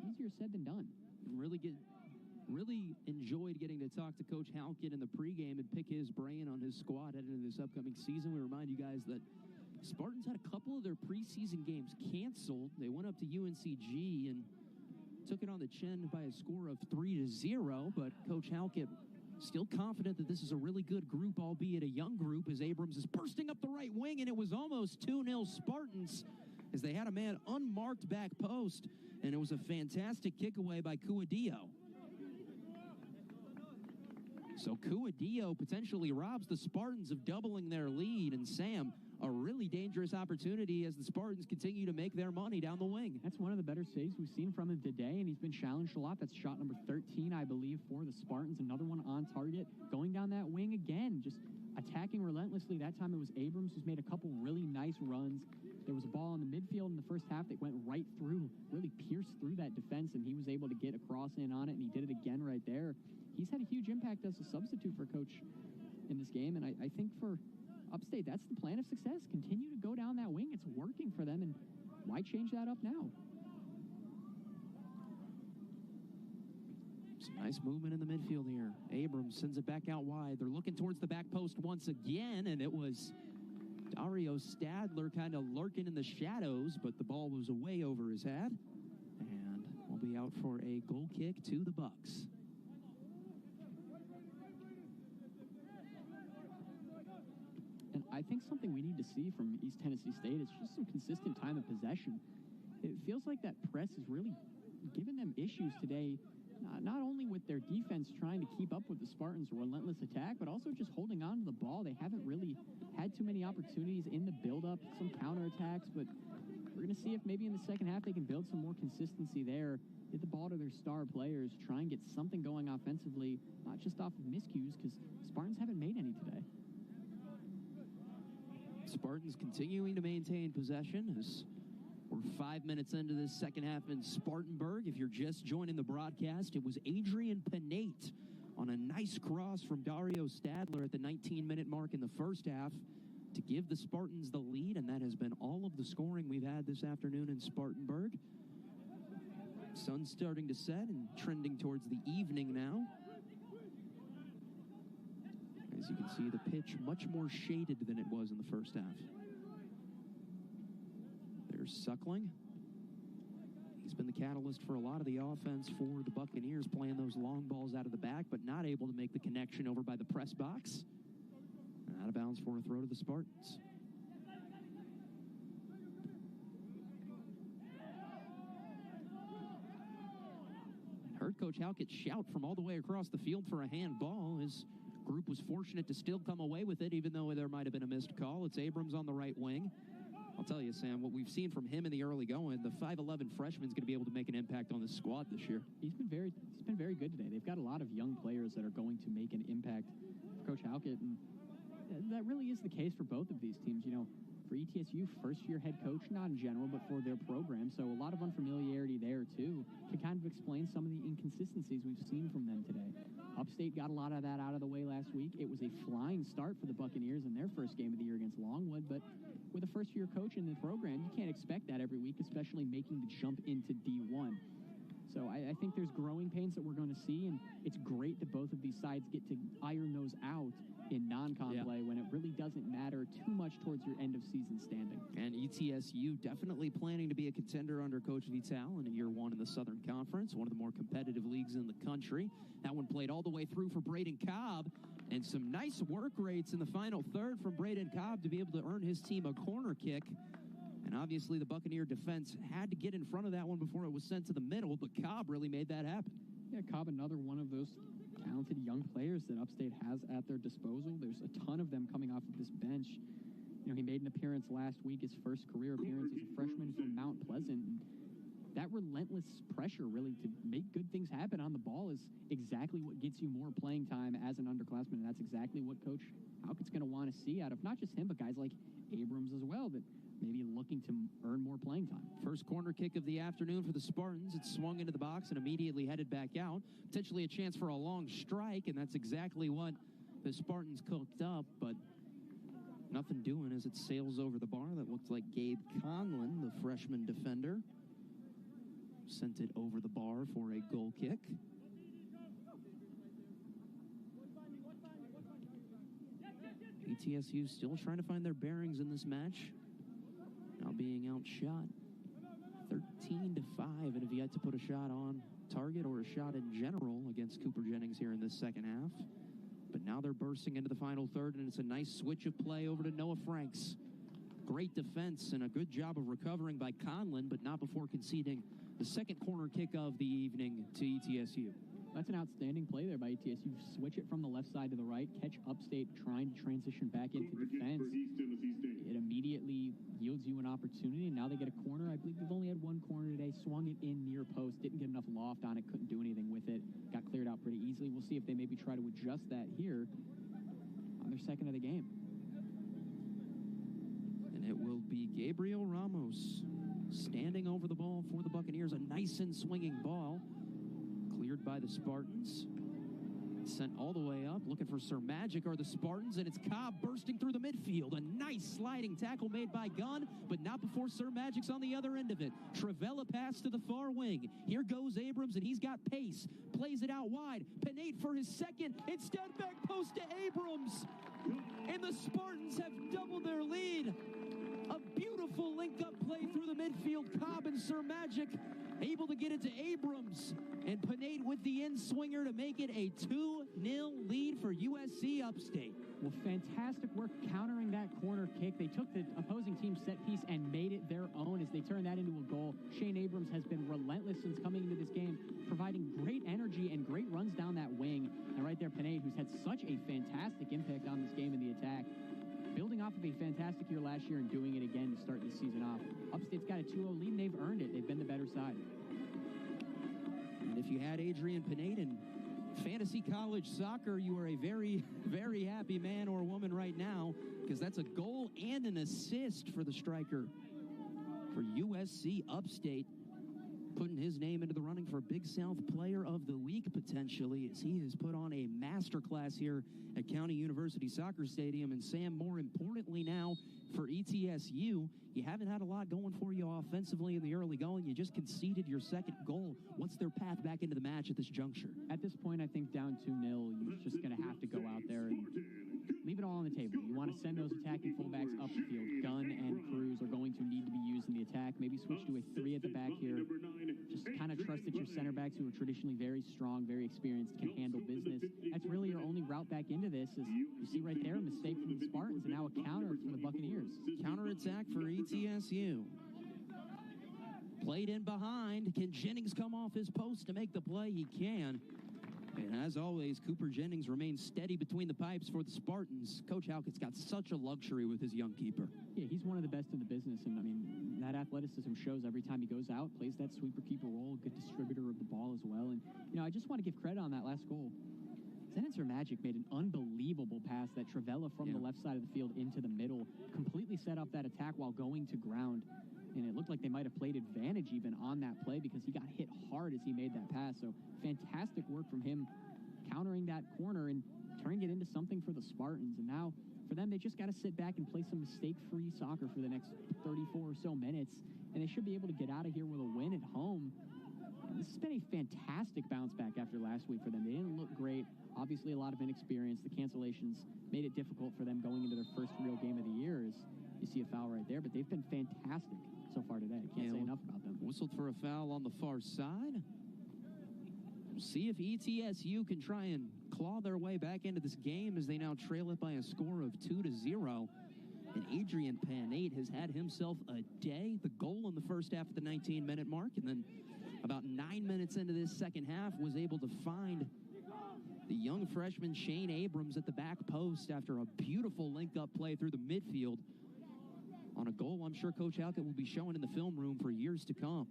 easier said than done. Really enjoyed getting to talk to Coach Halkett in the pregame and pick his brain on his squad heading into this upcoming season. We remind you guys that Spartans had a couple of their preseason games canceled. They went up to UNCG and took it on the chin by a score of 3-0. But Coach Halkett still confident that this is a really good group, albeit a young group, as Abrams is bursting up the right wing, and it was almost 2-0 Spartans as they had a man unmarked back post, and it was a fantastic kick away by Cuadillo. So Cuadillo potentially robs the Spartans of doubling their lead, and Sam, a really dangerous opportunity as the Spartans continue to make their money down the wing. That's one of the better saves we've seen from him today, and he's been challenged a lot. That's shot number 13, I believe, for the Spartans. Another one on target, going down that wing again, just attacking relentlessly. That time it was Abrams, who's made a couple really nice runs, There was a ball in the midfield in the first half that went right through, really pierced through that defense, and he was able to get across in on it, and he did it again right there. He's had a huge impact as a substitute for Coach in this game, and I think for Upstate, that's the plan of success. Continue to go down that wing. It's working for them, and why change that up now? Some nice movement in the midfield here. Abrams sends it back out wide. They're looking towards the back post once again, and it was Dario Stadler kind of lurking in the shadows, but the ball was way over his head, and we'll be out for a goal kick to the Bucks. And I think something we need to see from East Tennessee State is just some consistent time of possession. It feels like that press is really giving them issues today, not only with their defense trying to keep up with the Spartans' relentless attack, but also just holding on to the ball. They haven't really had too many opportunities in the build-up, some counterattacks, but we're going to see if maybe in the second half they can build some more consistency there, get the ball to their star players, try and get something going offensively, not just off of miscues, because Spartans haven't made any today. Spartans continuing to maintain possession as we're 5 minutes into this second half in Spartanburg. If you're just joining the broadcast, it was Adrian Panaite on a nice cross from Dario Stadler at the 19-minute mark in the first half to give the Spartans the lead, and that has been all of the scoring we've had this afternoon in Spartanburg. Sun's starting to set and trending towards the evening now. As you can see, the pitch much more shaded than it was in the first half. There's Suckling. He's been the catalyst for a lot of the offense for the Buccaneers, playing those long balls out of the back, but not able to make the connection over by the press box. And out of bounds for a throw to the Spartans. And heard Coach Halkett shout from all the way across the field for a handball. His group was fortunate to still come away with it, even though there might have been a missed call. It's Abrams on the right wing. I'll tell you, Sam, what we've seen from him in the early going, the 5'11 freshman's going to be able to make an impact on this squad this year. He's been very good today. They've got a lot of young players that are going to make an impact for Coach Halkett, and that really is the case for both of these teams. You know, for ETSU, first-year head coach, not in general, but for their program, so a lot of unfamiliarity there, too, to kind of explain some of the inconsistencies we've seen from them today. Upstate got a lot of that out of the way last week. It was a flying start for the Buccaneers in their first game of the year against Longwood, but with a first-year coach in the program, you can't expect that every week, especially making the jump into D1. So I think there's growing pains that we're going to see, and it's great that both of these sides get to iron those out in non-con play when it really doesn't matter too much towards your end-of-season standing. And ETSU definitely planning to be a contender under Coach Vital in year one in the Southern Conference, one of the more competitive leagues in the country. That one played all the way through for Braden Cobb, and some nice work rates in the final third from Braden Cobb to be able to earn his team a corner kick. And obviously the Buccaneer defense had to get in front of that one before it was sent to the middle, but Cobb really made that happen. Yeah, Cobb, another one of those talented young players that Upstate has at their disposal. There's a ton of them coming off of this bench. You know, he made an appearance last week, his first career appearance. He's a freshman from Mount Pleasant. And that relentless pressure really to make good things happen on the ball is exactly what gets you more playing time as an underclassman, and that's exactly what Coach Halkett's going to want to see out of not just him, but guys like Abrams as well, that maybe looking to earn more playing time. First corner kick of the afternoon for the Spartans. It's swung into the box and immediately headed back out. Potentially a chance for a long strike, and that's exactly what the Spartans cooked up, but nothing doing as it sails over the bar. That looks like Gabe Conlon, the freshman defender, sent it over the bar for a goal kick. ETSU still trying to find their bearings in this match. Now being outshot 13-5, and have yet to put a shot on target or a shot in general against Cooper Jennings here in this second half. But now they're bursting into the final third, and it's a nice switch of play over to Noah Franks. Great defense and a good job of recovering by Conlon, but not before conceding the second corner kick of the evening to ETSU. That's an outstanding play there by ETSU. Switch it from the left side to the right, catch Upstate trying to transition back into defense. It immediately yields you an opportunity, and now they get a corner. I believe they've only had one corner today. Swung it in near post, didn't get enough loft on it, couldn't do anything with it. Got cleared out pretty easily. We'll see if they maybe try to adjust that here on their second of the game. And it will be be Gabriel Ramos standing over the ball for the Buccaneers. A nice and swinging ball. Cleared by the Spartans. Sent all the way up. Looking for Sir Magic are the Spartans, and it's Cobb bursting through the midfield. A nice sliding tackle made by Gunn, but not before Sir Magic's on the other end of it. Travella pass to the far wing. Here goes Abrams, and he's got pace. Plays it out wide. Panaite for his second. Instead, back post to Abrams. And the Spartans have doubled their lead. A beautiful link-up play through the midfield. Cobb and Sir Magic able to get it to Abrams. And Panaite with the in-swinger to make it a 2-0 lead for USC Upstate. Well, fantastic work countering that corner kick. They took the opposing team's set piece and made it their own as they turned that into a goal. Shane Abrams has been relentless since coming into this game, providing great energy and great runs down that wing. And right there, Panaite, who's had such a fantastic impact on this game in the attack, building off of a fantastic year last year and doing it again to start this season off. Upstate's got a 2-0 lead, and they've earned it. They've been the better side. And if you had Adrian Panaite in fantasy college soccer, you are a very, very happy man or woman right now, because that's a goal and an assist for the striker for USC Upstate, putting his name into the running for Big South Player of the Week potentially, as he has put on a masterclass here at County University Soccer Stadium. And Sam, more importantly now for ETSU, you haven't had a lot going for you offensively in the early going. You just conceded your second goal. What's their path back into the match at this juncture? At this point, I think down 2-0, you're just going to have to go out there and leave it all on the table. You want to send those attacking fullbacks up the field. Gunn and Cruz are going to need to be used in the attack. Maybe switch to a 3 at the back here. Just kind of trust that your center backs, who are traditionally very strong, very experienced, can handle business. That's really your only route back into this. Is you see right there a mistake from the Spartans and now a counter from the Buccaneers. Counter-attack for ETSU. Played in behind. Can Jennings come off his post to make the play? He can. And as always, Cooper Jennings remains steady between the pipes for the Spartans. Coach Halkett's got such a luxury with his young keeper. Yeah, he's one of the best in the business, and I mean, that athleticism shows every time he goes out, plays that sweeper-keeper role, good distributor of the ball as well. And, you know, I just want to give credit on that last goal. Senator Magic made an unbelievable pass that Travella from the left side of the field into the middle, completely set up that attack while going to ground. And it looked like they might have played advantage even on that play because he got hit hard as he made that pass. So fantastic work from him countering that corner and turning it into something for the Spartans. And now for them, they just got to sit back and play some mistake-free soccer for the next 34 or so minutes. And they should be able to get out of here with a win at home. And this has been a fantastic bounce back after last week for them. They didn't look great. Obviously, a lot of inexperience. The cancellations made it difficult for them going into their first real game of the year. As you see a foul right there, but they've been fantastic so far today. Can't say enough about them. Whistled for a foul on the far side. We'll see if ETSU can try and claw their way back into this game as they now trail it by a score of 2-0. And Adrian Panaite has had himself a day. The goal in the first half at the 19-minute mark, and then about 9 minutes into this second half was able to find the young freshman Shane Abrams at the back post after a beautiful link-up play through the midfield on a goal I'm sure Coach Halkett will be showing in the film room for years to come.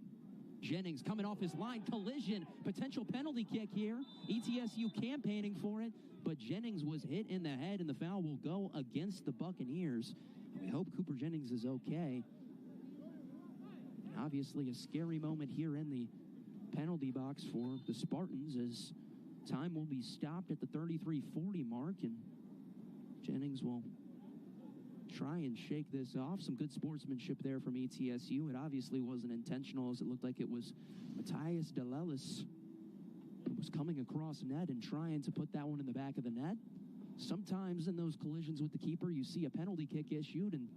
Jennings coming off his line, collision, potential penalty kick here. ETSU campaigning for it, but Jennings was hit in the head, and the foul will go against the Buccaneers. We hope Cooper Jennings is okay. And obviously a scary moment here in the penalty box for the Spartans as time will be stopped at the 33-40 mark, and Jennings will try and shake this off. Some good sportsmanship there from ETSU. It obviously wasn't intentional, as it looked like it was Matthias Delelis who was coming across net and trying to put that one in the back of the net. Sometimes in those collisions with the keeper, you see a penalty kick issued, and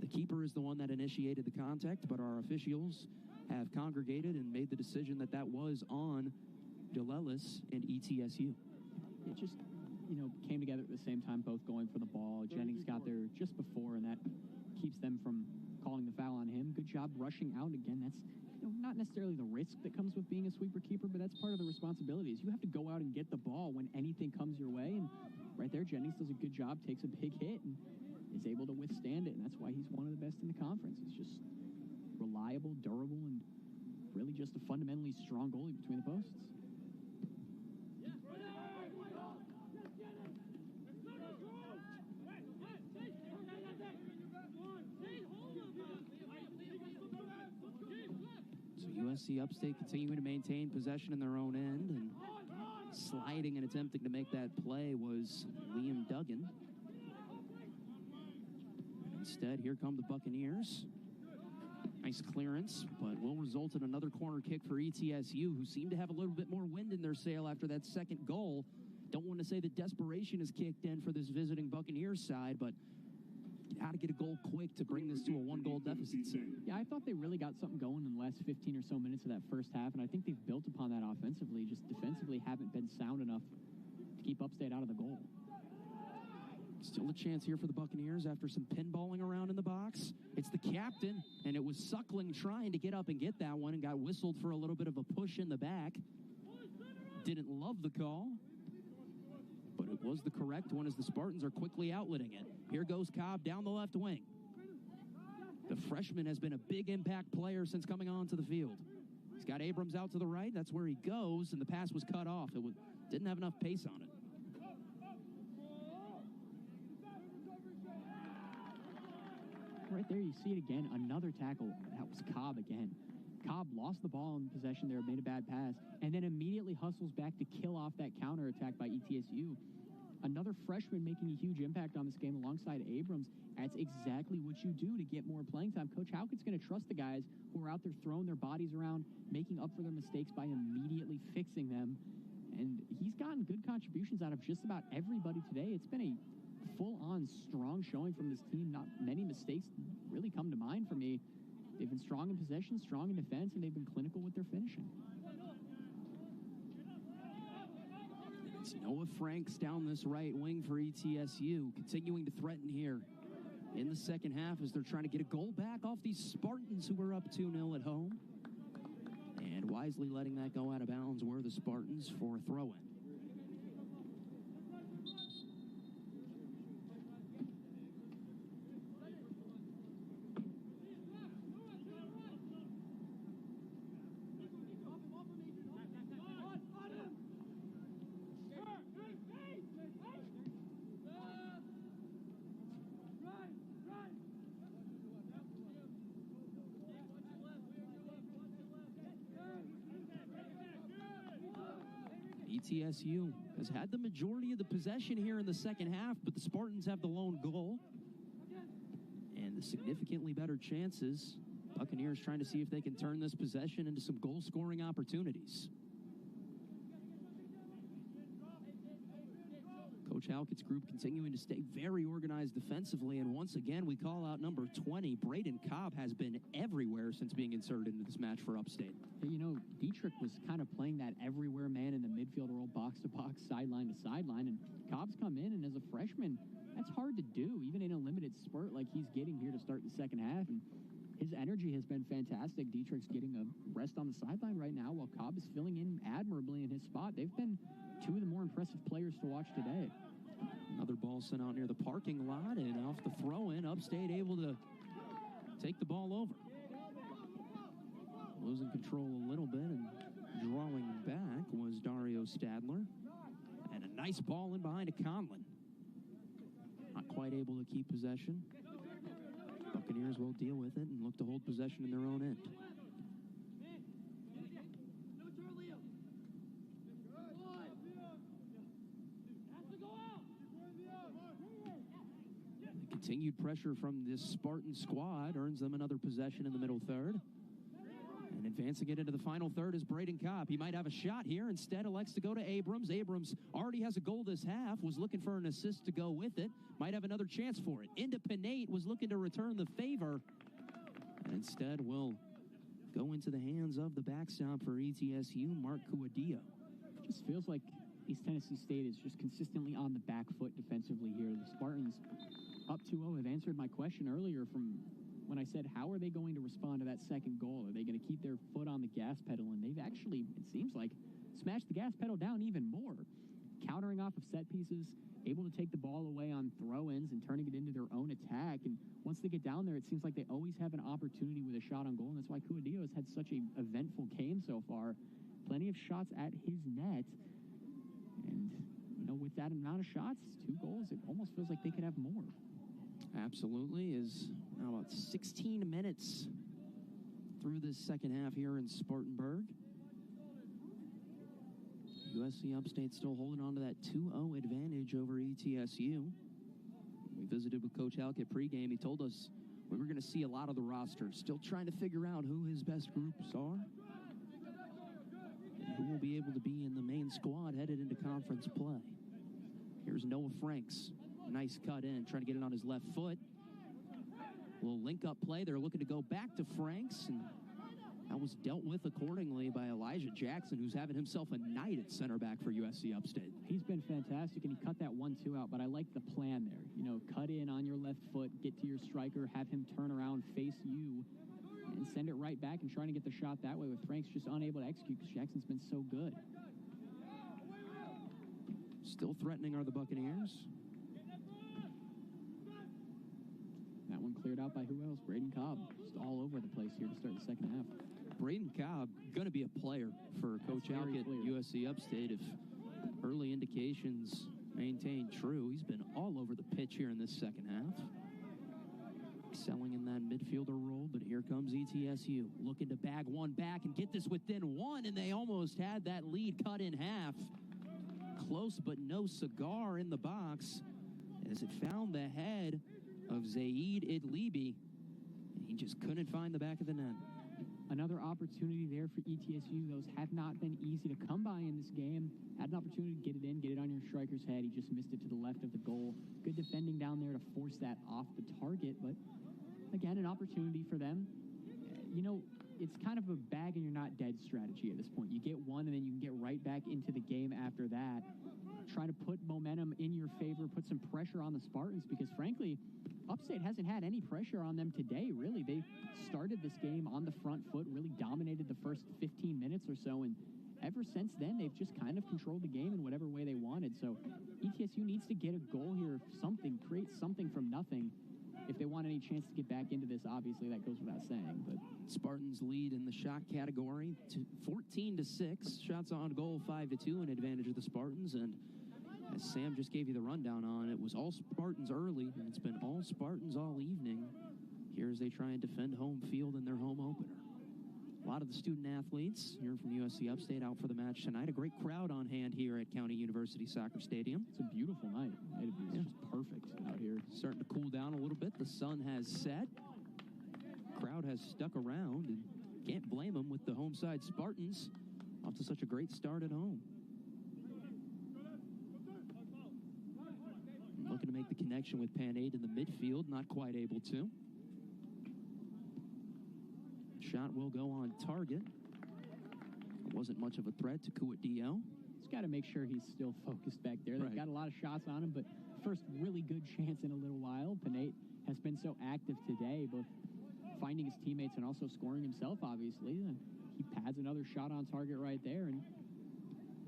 the keeper is the one that initiated the contact, but our officials have congregated and made the decision that that was on Delelis and ETSU. It just, you know, came together at the same time, both going for the ball. Jennings got there just before, and that keeps them from calling the foul on him. Good job rushing out. Again, that's, you know, not necessarily the risk that comes with being a sweeper keeper, but that's part of the responsibility. Is you have to go out and get the ball when anything comes your way, and right there, Jennings does a good job, takes a big hit, and is able to withstand it, and that's why he's one of the best in the conference. He's just reliable, durable, and really just a fundamentally strong goalie between the posts. USC Upstate continuing to maintain possession in their own end, and sliding and attempting to make that play was Liam Duggan. Instead, here come the Buccaneers. Nice clearance, but will result in another corner kick for ETSU, who seem to have a little bit more wind in their sail after that second goal. Don't want to say that desperation has kicked in for this visiting Buccaneers side, but got to get a goal quick to bring this to a one-goal deficit soon. Yeah, I thought they really got something going in the last 15 or so minutes of that first half, and I think they've built upon that offensively. Just defensively haven't been sound enough to keep Upstate out of the goal. Still a chance here for the Buccaneers after some pinballing around in the box. It's the captain, and it was Suckling trying to get up and get that one and got whistled for a little bit of a push in the back. Didn't love the call, but it was the correct one as the Spartans are quickly outletting it. Here goes Cobb down the left wing. The freshman has been a big impact player since coming onto the field. He's got Abrams out to the right. That's where he goes, and the pass was cut off. Didn't have enough pace on it. Right there, you see it again. Another tackle. That was Cobb again. Cobb lost the ball in possession there, made a bad pass, and then immediately hustles back to kill off that counterattack by ETSU. Another freshman making a huge impact on this game alongside Abrams. That's exactly what you do to get more playing time. Coach Haukett's going to trust the guys who are out there throwing their bodies around, making up for their mistakes by immediately fixing them. And he's gotten good contributions out of just about everybody today. It's been a full-on strong showing from this team. Not many mistakes really come to mind for me. They've been strong in possession, strong in defense, and they've been clinical with their finishing. It's Noah Franks down this right wing for ETSU, continuing to threaten here in the second half as they're trying to get a goal back off these Spartans who were up 2-0 at home. And wisely letting that go out of bounds were the Spartans for a throw-in. ETSU has had the majority of the possession here in the second half, but the Spartans have the lone goal and the significantly better chances. Buccaneers trying to see if they can turn this possession into some goal-scoring opportunities. Coach Haukett's group continuing to stay very organized defensively, and once again we call out number 20. Braden Cobb has been everywhere since being inserted into this match for Upstate. You know, Dietrich was kind of playing that everywhere man in the midfield role, box-to-box, sideline to sideline, and Cobb's come in, and as a freshman, that's hard to do, even in a limited spurt like he's getting here to start the second half, and his energy has been fantastic. Dietrich's getting a rest on the sideline right now while Cobb is filling in admirably in his spot. They've been two of the more impressive players to watch today. Another ball sent out near the parking lot, and off the throw-in, Upstate able to take the ball over. Losing control a little bit and drawing back was Dario Stadler. And a nice ball in behind to Conlon. Not quite able to keep possession. Buccaneers will deal with it and look to hold possession in their own end. The continued pressure from this Spartan squad earns them another possession in the middle third. And advancing it into the final third is Braden Cobb. He might have a shot here. Instead, elects to go to Abrams. Abrams already has a goal this half, was looking for an assist to go with it. Might have another chance for it. Into Panaite, was looking to return the favor. And instead will go into the hands of the backstop for ETSU, Mark Cuadillo. Just feels like East Tennessee State is just consistently on the back foot defensively here. The Spartans up 2-0 have answered my question earlier from when I said, how are they going to respond to that second goal? Are they going to keep their foot on the gas pedal? And they've actually, it seems like, smashed the gas pedal down even more. Countering off of set pieces, able to take the ball away on throw-ins and turning it into their own attack. And once they get down there, it seems like they always have an opportunity with a shot on goal. And that's why Cuadillo has had such an eventful game so far. Plenty of shots at his net. And, you know, with that amount of shots, 2 goals, it almost feels like they could have more. Absolutely. Is now about 16 minutes through this second half here in Spartanburg. USC Upstate still holding on to that 2-0 advantage over ETSU. We visited with Coach Halk at pregame. He told us we were going to see a lot of the roster. Still trying to figure out who his best groups are. And who will be able to be in the main squad headed into conference play. Here's Noah Franks. Nice cut in, trying to get it on his left foot. Little link-up play. They're looking to go back to Franks, and that was dealt with accordingly by Elijah Jackson, who's having himself a night at center back for USC Upstate. He's been fantastic, and he cut that 1-2 out, but I like the plan there. You know, cut in on your left foot, get to your striker, have him turn around, face you, and send it right back and trying to get the shot that way, with Franks just unable to execute because Jackson's been so good. Still threatening are the Buccaneers. That one cleared out by who else? Braden Cobb. Just all over the place here to start the second half. Braden Cobb, going to be a player for Coach Halk at USC Upstate if early indications maintain true. He's been all over the pitch here in this second half. Excelling in that midfielder role, but here comes ETSU. Looking to bag one back and get this within one, and they almost had that lead cut in half. Close, but no cigar in the box as it found the head of Zaid Idlibi. He just couldn't find the back of the net. Another opportunity there for ETSU. Those have not been easy to come by in this game. Had an opportunity to get it in, get it on your striker's head. He just missed it to the left of the goal. Good defending down there to force that off the target, but again, an opportunity for them. You know, it's kind of a bag and you're not dead strategy at this point. You get one and then you can get right back into the game after that. Try to put momentum in your favor, put some pressure on the Spartans, because frankly, Upstate hasn't had any pressure on them today, really. They started this game on the front foot, really dominated the first 15 minutes or so, and ever since then, they've just kind of controlled the game in whatever way they wanted. So ETSU needs to get a goal here, something, create something from nothing. If they want any chance to get back into this, obviously that goes without saying. But Spartans lead in the shot category to 14-6. Shots on goal 5-2, an advantage of the Spartans. And as Sam just gave you the rundown on, it was all Spartans early, and it's been all Spartans all evening here as they try and defend home field in their home opener. A lot of the student athletes here from USC Upstate out for the match tonight. A great crowd on hand here at County University Soccer Stadium. It's a beautiful night. It's just perfect out here. Starting to cool down a little bit. The sun has set. Crowd has stuck around, and can't blame them with the home side Spartans off to such a great start at home. Looking to make the connection with Panaite in the midfield, not quite able to. Shot will go on target. It wasn't much of a threat to Kuat-DL. He's got to make sure he's still focused back there. They've got a lot of shots on him, but first really good chance in a little while. Panaite has been so active today, both finding his teammates and also scoring himself, obviously. He pads another shot on target right there, and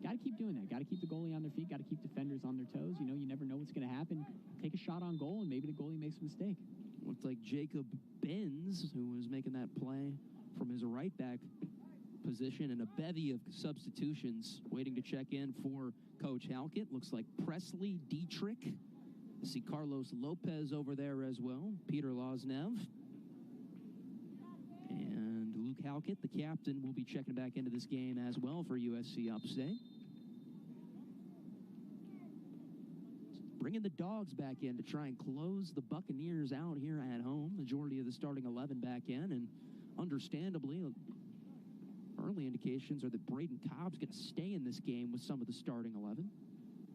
got to keep doing that. Got to keep the goalie on their feet. Got to keep defenders on their toes. You know, you never know what's going to happen. Take a shot on goal, and maybe the goalie makes a mistake. Looked like Jacob Benz, who was making that play from his right back position, and a bevy of substitutions waiting to check in for Coach Halkett. Looks like Presley Dietrich. I see Carlos Lopez over there as well. Peter Loznev. And Luke Halkett, the captain, will be checking back into this game as well for USC Upstate. Bringing the Dogs back in to try and close the Buccaneers out here at home. Majority of the starting 11 back in, and understandably, early indications are that Braden Cobb's going to stay in this game with some of the starting 11.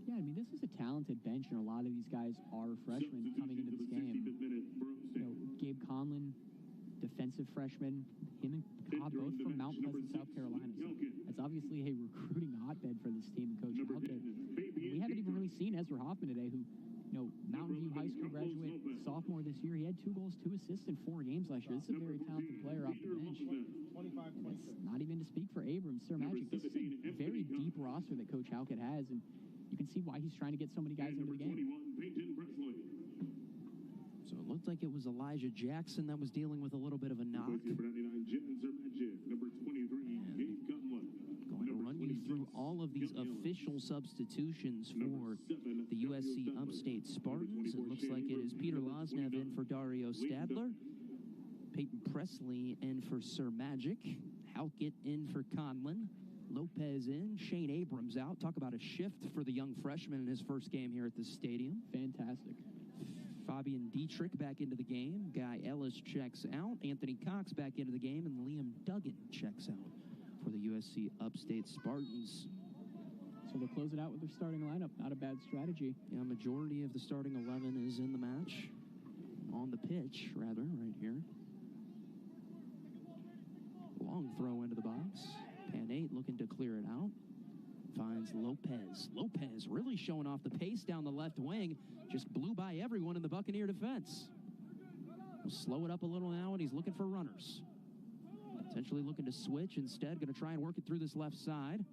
Yeah, I mean, this is a talented bench, and a lot of these guys are freshmen coming into this game. You know, Gabe Conlon, defensive freshman, him and Cobb both from Mount Pleasant, South Carolina. So that's obviously a recruiting hotbed for this team and Coach Halkett. We haven't even really seen Ezra Hoffman today, who, you know, Mountain View High School graduate, sophomore this year. He had 2 goals, 2 assists in 4 games last year. This is a very talented player off the bench. It's not even to speak for Abrams, Sir Magic. This is a very deep roster that Coach Halkett has, and you can see why he's trying to get so many guys into the game. So it looked like it was Elijah Jackson that was dealing with a little bit of a knock. Going to run you through all of these official substitutions for the USC Upstate Spartans. It looks like it is Peter Loznev in for Dario Stadler. Peyton Presley in for Sir Magic. Halkett in for Conlon. Lopez in. Shane Abrams out. Talk about a shift for the young freshman in his first game here at the stadium. Fantastic. Fabian Dietrich back into the game. Guy Ellis checks out. Anthony Cox back into the game. And Liam Duggan checks out for the USC Upstate Spartans. So they'll close it out with their starting lineup. Not a bad strategy. Yeah, majority of the starting 11 is in the match. On the pitch, rather, right here. Long throw into the box. Panaite looking to clear it out. Finds Lopez. Lopez really showing off the pace down the left wing. Just blew by everyone in the Buccaneer defense. We'll slow it up a little now, and he's looking for runners. Potentially looking to switch instead. Going to try and work it through this left side.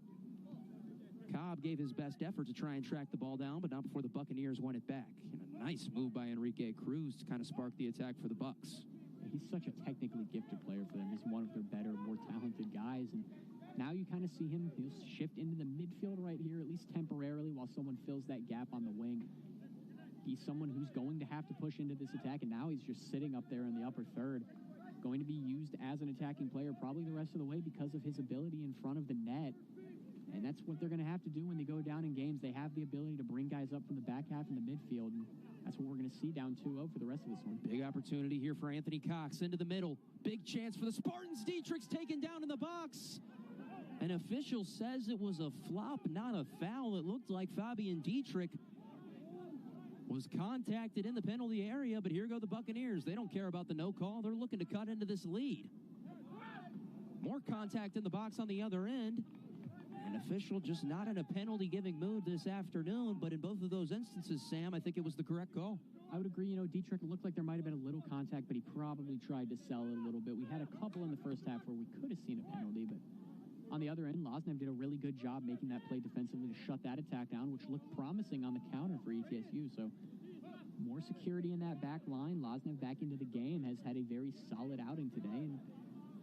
Cobb gave his best effort to try and track the ball down, but not before the Buccaneers won it back. And a nice move by Enrique Cruz to kind of spark the attack for the Bucs. He's such a technically gifted player for them. He's one of their better, more talented guys. And now you kind of see him, he'll shift into the midfield right here, at least temporarily, while someone fills that gap on the wing. He's someone who's going to have to push into this attack, and now he's just sitting up there in the upper third, going to be used as an attacking player probably the rest of the way because of his ability in front of the net. And that's what they're going to have to do when they go down in games. They have the ability to bring guys up from the back half in the midfield, and that's what we're going to see down 2-0 for the rest of this one. Big opportunity here for Anthony Cox into the middle. Big chance for the Spartans. Dietrich's taken down in the box. An official says it was a flop, not a foul. It looked like Fabian Dietrich was contacted in the penalty area, but here go the Buccaneers. They don't care about the no call. They're looking to cut into this lead. More contact in the box on the other end. An official just not in a penalty-giving mood this afternoon, but in both of those instances, Sam, I think it was the correct call. I would agree. Dietrich, it looked like there might have been a little contact, but he probably tried to sell it a little bit. We had a couple in the first half where we could have seen a penalty, but on the other end, Loznev did a really good job making that play defensively to shut that attack down, which looked promising on the counter for ETSU. So more security in that back line. Loznev back into the game, has had a very solid outing today and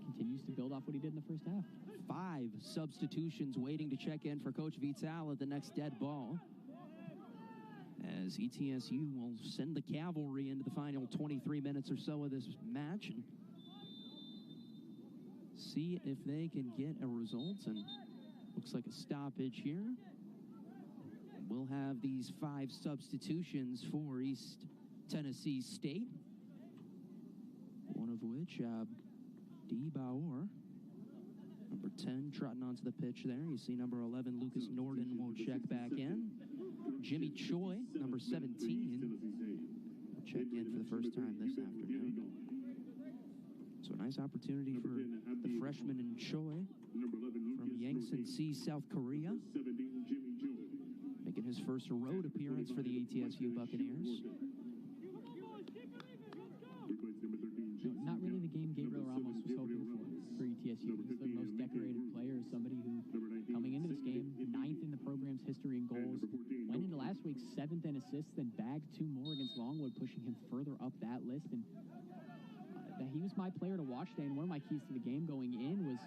continues to build off what he did in the first half. 5 substitutions waiting to check in for Coach Vital at the next dead ball, as ETSU will send the cavalry into the final 23 minutes or so of this match and see if they can get a result. And looks like a stoppage here. We'll have these 5 substitutions for East Tennessee State, one of which D. Bauer, number 10, trotting onto the pitch there. You see number 11, Lucas Norden, will check back in. Jimmy Choi, number 17, will check in for the first time this afternoon. So a nice opportunity for the freshman in Choi from Yangsan-si, South Korea, making his first road appearance for the ETSU Buccaneers. Not really the game Gabriel Ramos was hoping for ETSU. He's their most decorated player, somebody who, coming into this game, 9th in the program's history in goals, went into last week 7th in assists, then bagged 2 more against Longwood, pushing him further up that list. And he was my player to watch today, and one of my keys to the game going in was,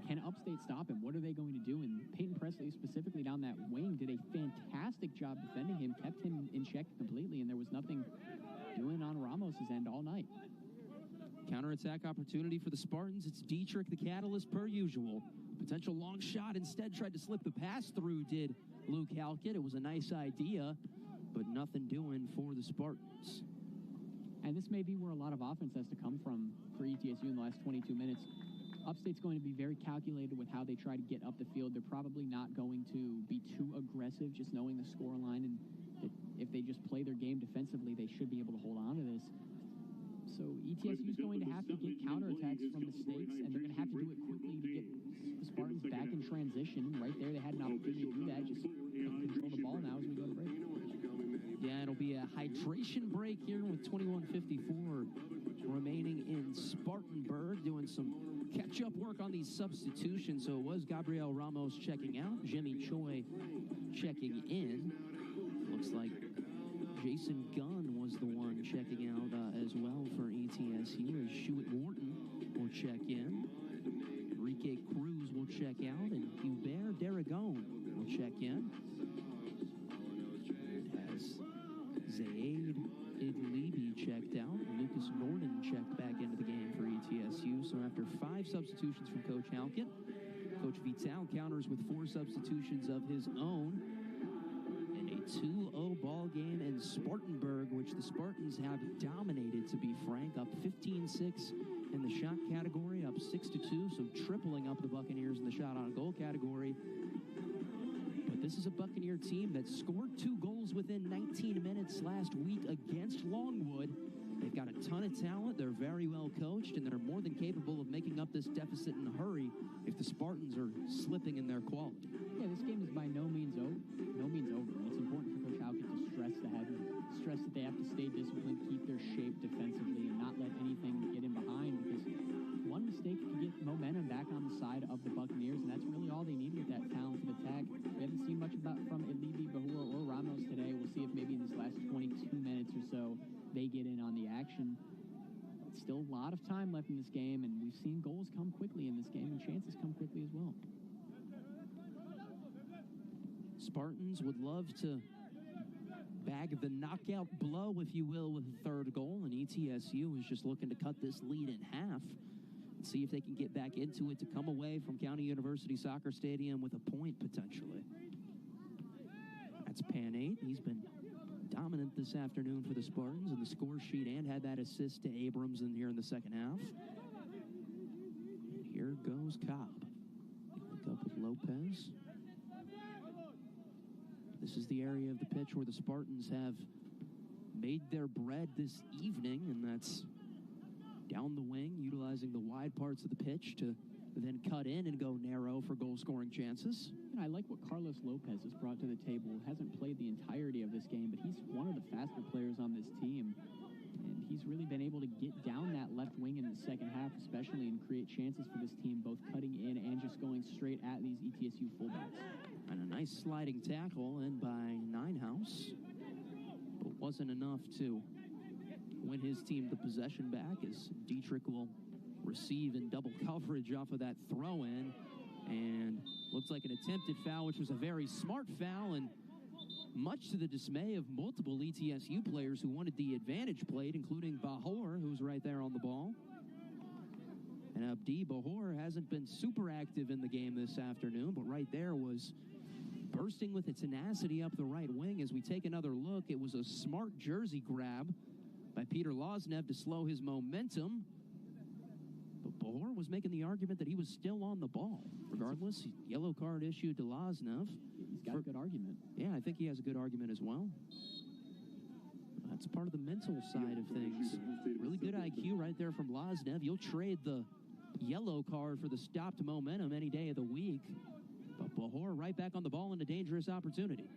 can Upstate stop him? What are they going to do? And Peyton Presley, specifically down that wing, did a fantastic job defending him, kept him in check completely, and there was nothing doing on Ramos's end all night. Counterattack opportunity for the Spartans. It's Dietrich, the catalyst, per usual. Potential long shot. Instead, tried to slip the pass through, did Luke Halkett. It was a nice idea, but nothing doing for the Spartans. And this may be where a lot of offense has to come from for ETSU in the last 22 minutes. Upstate's going to be very calculated with how they try to get up the field. They're probably not going to be too aggressive, just knowing the scoreline, and if they just play their game defensively, they should be able to hold on to this. So ETSU is going to have to get counterattacks from the States, and they're going to have to do it quickly to get the Spartans back in transition. Right there, they had an opportunity to do that. Just control the ball now as we go to break. Yeah, it'll be a hydration break here with 21:54 remaining in Spartanburg, doing some catch-up work on these substitutions. So it was Gabriel Ramos checking out, Jimmy Choi checking in. Looks like Jason Gunn was the one checking out as well for ETSU, as Shuett Wharton will check in. Enrique Cruz will check out, and Hubert Daragon will check in. As Zaid Idlibi checked out, Lucas Norden checked back into the game for ETSU. So after 5 substitutions from Coach Halkett, Coach Vital counters with 4 substitutions of his own in a 2-0 ball game in Spartanburg, which the Spartans have dominated, to be frank, up 15-6 in the shot category, up 6-2, so tripling up the Buccaneers in the shot on goal category. But this is a Buccaneer team that scored 2 goals within 19 minutes last week against Longwood. They've got a ton of talent, they're very well coached, and they're more than capable of making up this deficit in a hurry if the Spartans are slipping in their quality. Yeah, this game is by no means over. And it's important for Coach Halkett to stress that they have to stay disciplined, keep their shape defensively, and not let anything get in behind, because one mistake could get momentum back on the side of the Buccaneers, and that's really all they need with that talented attack. We haven't seen much from Elibi, Bahura, or Ramos today. We'll see if maybe in this last 22 minutes or so they get in on the action. Still a lot of time left in this game, and we've seen goals come quickly in this game, and chances come quickly as well. Spartans would love to bag the knockout blow, if you will, with the 3rd goal, and ETSU is just looking to cut this lead in half and see if they can get back into it to come away from County University Soccer Stadium with a point, potentially. That's Panaite. He's been dominant this afternoon for the Spartans in the score sheet and had that assist to Abrams in here in the second half. And here goes Cobb. Look up with Lopez. This is the area of the pitch where the Spartans have made their bread this evening, and that's down the wing, utilizing the wide parts of the pitch to then cut in and go narrow for goal-scoring chances. And I like what Carlos Lopez has brought to the table. Hasn't played the entirety of this game, but he's one of the faster players on this team. And he's really been able to get down that left wing in the second half, especially, and create chances for this team, both cutting in and just going straight at these ETSU fullbacks. And a nice sliding tackle in by Ninehouse, but wasn't enough to win his team the possession back, as Dietrich will receive in double coverage off of that throw-in, and looks like an attempted foul, which was a very smart foul, and much to the dismay of multiple ETSU players who wanted the advantage played, including Bahor, who's right there on the ball. And Abdi Bahor hasn't been super active in the game this afternoon, but right there was bursting with its tenacity up the right wing. As we take another look, it was a smart jersey grab by Peter Loznev to slow his momentum. But Bahor was making the argument that he was still on the ball. Regardless, yellow card issued to Loznev. He's got a good argument. Yeah, I think he has a good argument as well. That's part of the mental side of things. Really good IQ right there from Loznev. You'll trade the yellow card for the stopped momentum any day of the week. But Bahor right back on the ball in a dangerous opportunity.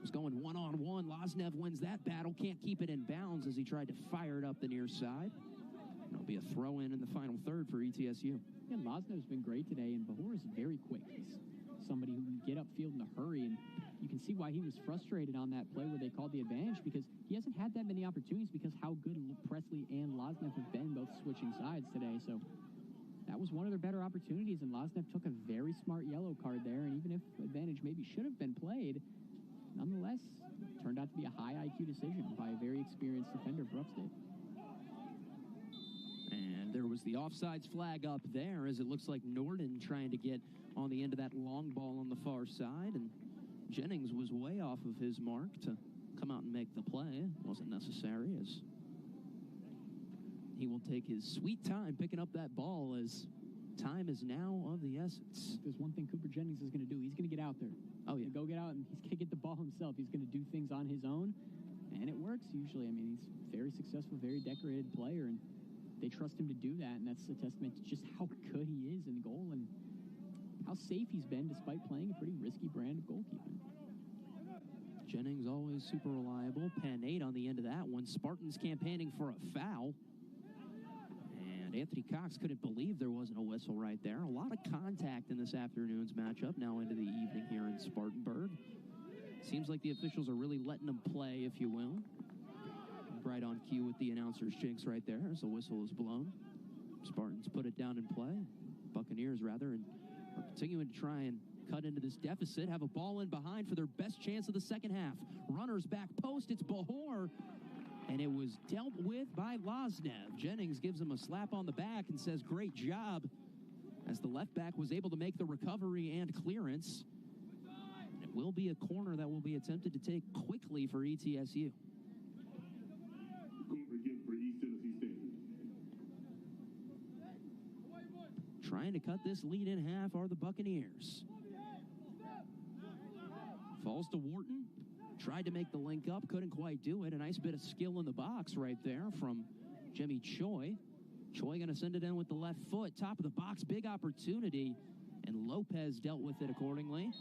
Was going one-on-one. Loznev wins that battle. Can't keep it in bounds as he tried to fire it up the near side. It'll be a throw-in in the final third for ETSU. Yeah, Loznev's been great today, and Bahor is very quick. He's somebody who can get upfield in a hurry, and you can see why he was frustrated on that play where they called the advantage, because he hasn't had that many opportunities because how good Presley and Loznev have been, both switching sides today. So that was one of their better opportunities, and Loznev took a very smart yellow card there, and even if advantage maybe should have been played, nonetheless, turned out to be a high IQ decision by a very experienced defender for Upstate. And there was the offsides flag up there, as it looks like Norden trying to get on the end of that long ball on the far side, and Jennings was way off of his mark to come out and make the play. Wasn't necessary, as he will take his sweet time picking up that ball, as time is now of the essence. If there's one thing Cooper Jennings is going to do, he's going to get out there. Oh, yeah. Go get out, and he's going to get the ball himself. He's going to do things on his own, and it works usually. I mean, he's a very successful, very decorated player, and they trust him to do that, and that's a testament to just how good he is in goal and how safe he's been despite playing a pretty risky brand of goalkeeping. Jennings always super reliable. Panaite on the end of that one. Spartans campaigning for a foul. And Anthony Cox couldn't believe there wasn't a whistle right there. A lot of contact in this afternoon's matchup, now into the evening here in Spartanburg. Seems like the officials are really letting them play, if you will. Right on cue with the announcer's jinx right there as the whistle is blown. Spartans put it down in play. Buccaneers, rather, and are continuing to try and cut into this deficit. Have a ball in behind for their best chance of the second half. Runners back post. It's Bahor. and it was dealt with by Loznev. Jennings gives him a slap on the back and says, great job, as the left back was able to make the recovery and clearance. It will be a corner that will be attempted to take quickly for ETSU. Trying to cut this lead in half are the Buccaneers. Falls to Wharton. Tried to make the link up, couldn't quite do it. A nice bit of skill in the box right there from Jimmy Choi. Choi going to send it in with the left foot. Top of the box, big opportunity. And Lopez dealt with it accordingly.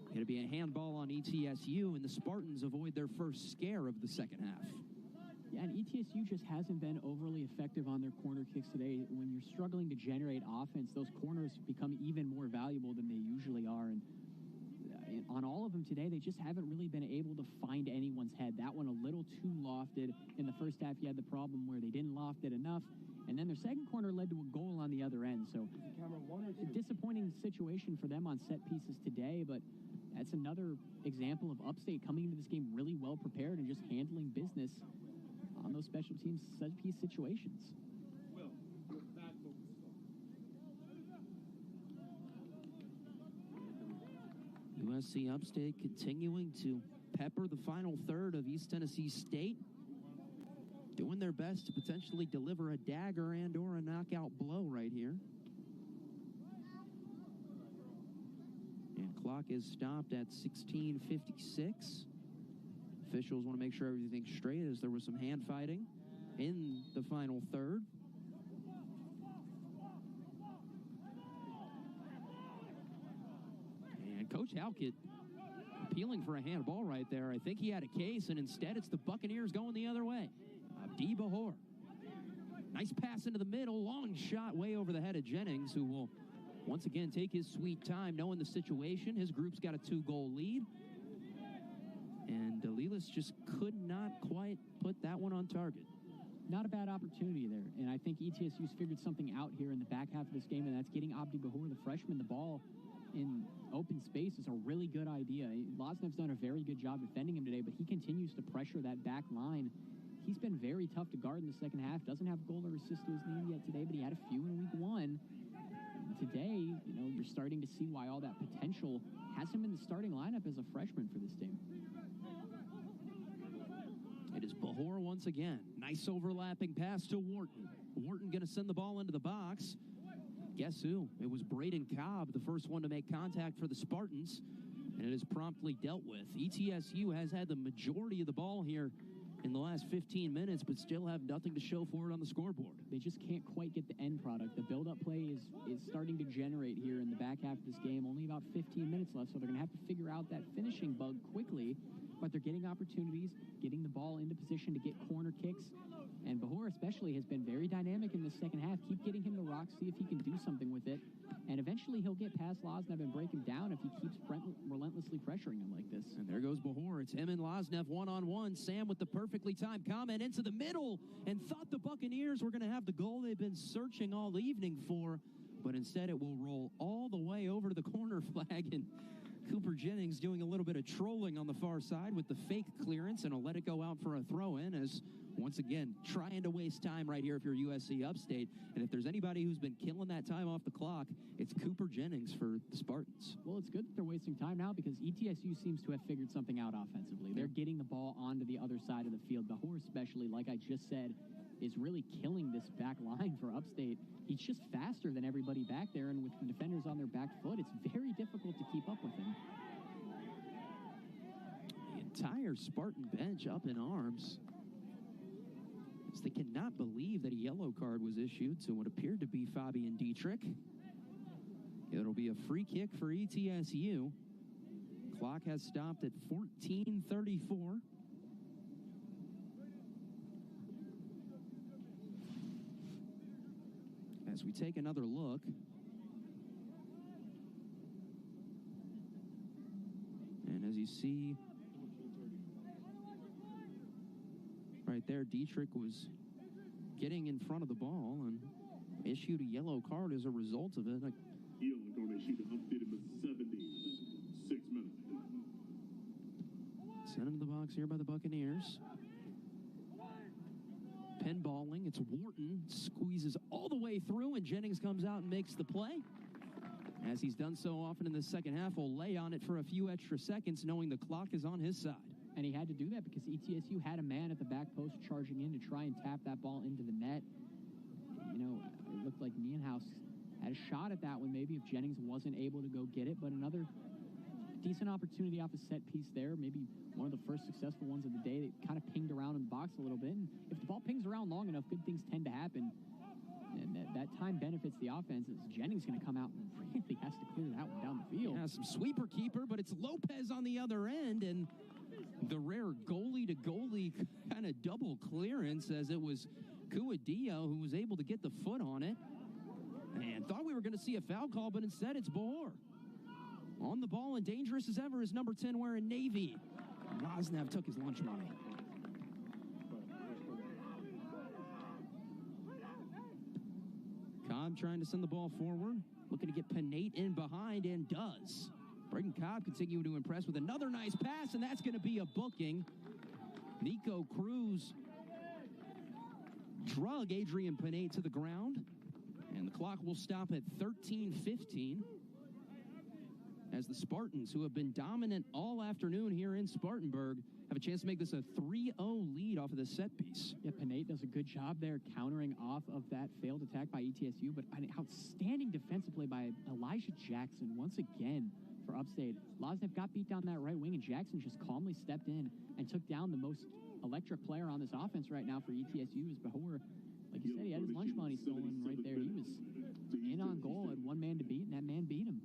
Going to be a handball on ETSU, and the Spartans avoid their first scare of the second half. Yeah, and ETSU just hasn't been overly effective on their corner kicks today. When you're struggling to generate offense, those corners become even more valuable than they usually are. And on all of them today, they just haven't really been able to find anyone's head. That one a little too lofted. In the first half, you had the problem where they didn't loft it enough. And then their second corner led to a goal on the other end. So a disappointing situation for them on set pieces today, but that's another example of Upstate coming into this game really well prepared and just handling business on those special teams set piece situations. USC Upstate continuing to pepper the final third of East Tennessee State, doing their best to potentially deliver a dagger and or a knockout blow right here. And clock is stopped at 16:56. Officials want to make sure everything's straight as there was some hand fighting in the final third. And Coach Halkett appealing for a handball right there. I think he had a case, and instead it's the Buccaneers going the other way. Abdi Bahor. Nice pass into the middle, long shot way over the head of Jennings, who will once again take his sweet time knowing the situation. His group's got a 2-goal lead. And Delilis just could not quite put that one on target. Not a bad opportunity there. And I think ETSU's figured something out here in the back half of this game, and that's getting Abdi Bahor, the freshman, the ball in open space is a really good idea. Loznev's done a very good job defending him today, but he continues to pressure that back line. He's been very tough to guard in the second half. Doesn't have a goal or assist to his name yet today, but he had a few in week one. And today, you're starting to see why all that potential has him in the starting lineup as a freshman for this team. It is Bahor once again. Nice overlapping pass to Wharton. Wharton going to send the ball into the box. Guess who? It was Braden Cobb, the first one to make contact for the Spartans, and it is promptly dealt with. ETSU has had the majority of the ball here in the last 15 minutes, but still have nothing to show for it on the scoreboard. They just can't quite get the end product. The build-up play is starting to generate here in the back half of this game. Only about 15 minutes left, so they're going to have to figure out that finishing bug quickly, but they're getting opportunities, getting the ball into position to get corner kicks. And Bahor especially has been very dynamic in the second half. Keep getting him the rock, see if he can do something with it. And eventually he'll get past Loznev and break him down if he keeps relentlessly pressuring him like this. And there goes Bahor. It's him and Loznev one-on-one. Sam with the perfectly timed comment into the middle and thought the Buccaneers were going to have the goal they've been searching all evening for. But instead it will roll all the way over to the corner flag, and Cooper Jennings doing a little bit of trolling on the far side with the fake clearance, and will let it go out for a throw-in as, once again, trying to waste time right here if you're USC Upstate. And if there's anybody who's been killing that time off the clock, it's Cooper Jennings for the Spartans. Well, it's good that they're wasting time now because ETSU seems to have figured something out offensively. They're getting the ball onto the other side of the field. Bahor especially, like I just said, is really killing this back line for Upstate. He's just faster than everybody back there, and with the defenders on their back foot, it's very difficult to keep up with him. The entire Spartan bench up in arms, as they cannot believe that a yellow card was issued to what appeared to be Fabian Dietrich. It'll be a free kick for ETSU. Clock has stopped at 14:34. As we take another look, and as you see right there, Dietrich was getting in front of the ball and issued a yellow card as a result of it. Yellow card issued updated with 76 minutes. Sent into the box here by the Buccaneers. pinballing. It's Wharton, squeezes all the way through, and Jennings comes out and makes the play. As he's done so often in the second half, will lay on it for a few extra seconds, knowing the clock is on his side. And he had to do that because ETSU had a man at the back post charging in to try and tap that ball into the net. You know, it looked like Nienhuis had a shot at that one maybe if Jennings wasn't able to go get it, but another decent opportunity off a set piece there, maybe one of the first successful ones of the day that kind of pinged around in the box a little bit. And if the ball pings around long enough, good things tend to happen. And that time benefits the offense. As Jennings going to come out and really has to clear that one down the field. Yeah, some sweeper keeper, but it's Lopez on the other end, and the rare goalie-to-goalie kind of double clearance, as it was Cuadillo who was able to get the foot on it. And thought we were going to see a foul call, but instead it's Bahor. On the ball and dangerous as ever is number 10 wearing Navy. Loznev took his lunch money. Cobb trying to send the ball forward, looking to get Panaite in behind, and does. Braden Cobb continuing to impress with another nice pass, and that's going to be a booking. Nico Cruz drug Adrian Panaite to the ground, and the clock will stop at 13:15 as the Spartans, who have been dominant all afternoon here in Spartanburg, have a chance to make this a 3-0 lead off of the set piece. Yeah, Panaite does a good job there countering off of that failed attack by ETSU, but an outstanding defensive play by Elijah Jackson once again for Upstate. Loznev got beat down that right wing, and Jackson just calmly stepped in and took down the most electric player on this offense right now for ETSU is Bahor. Like you said, he had his lunch money stolen right there. He was in on goal, had one man to beat, and that man beat him.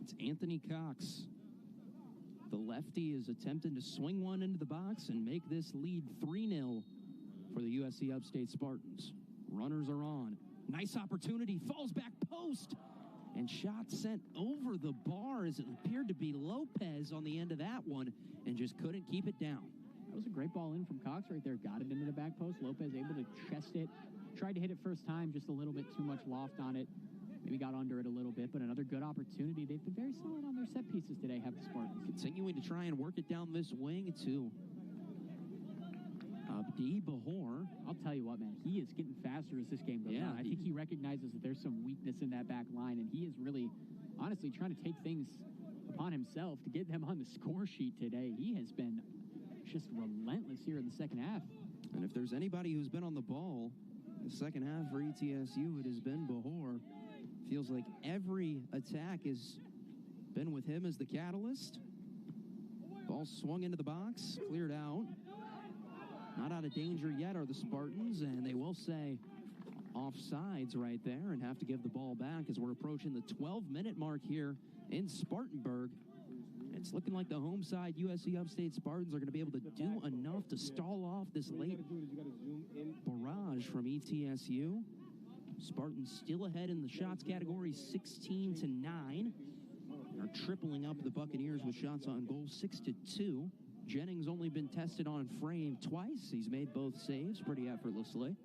It's Anthony Cox. The lefty is attempting to swing one into the box and make this lead 3-0 for the USC Upstate Spartans. Runners are on. Nice opportunity, falls back post, and shot sent over the bar as it appeared to be Lopez on the end of that one, and just couldn't keep it down. That was a great ball in from Cox right there. Got it into the back post. Lopez able to chest it. Tried to hit it first time, just a little bit too much loft on it. Maybe got under it a little bit, but another good opportunity. They've been very solid on their set pieces today, have the Spartans. Continuing to try and work it down this wing to Abdi Bahor. I'll tell you what, man, he is getting faster as this game goes on. I think he recognizes that there's some weakness in that back line, and he is really, honestly, trying to take things upon himself to get them on the score sheet today. He has been just relentless here in the second half. And if there's anybody who's been on the ball in the second half for ETSU, it has been Bahor. Feels like every attack has been with him as the catalyst. Ball swung into the box, cleared out. Not out of danger yet are the Spartans, and they will say offsides right there and have to give the ball back as we're approaching the 12-minute mark here in Spartanburg. It's looking like the home side USC Upstate Spartans are going to be able to do enough to stall off this late barrage from ETSU. Spartans still ahead in the shots category, 16-9. Are tripling up the Buccaneers with shots on goal, 6-2. Jennings only been tested on frame twice. He's made both saves pretty effortlessly.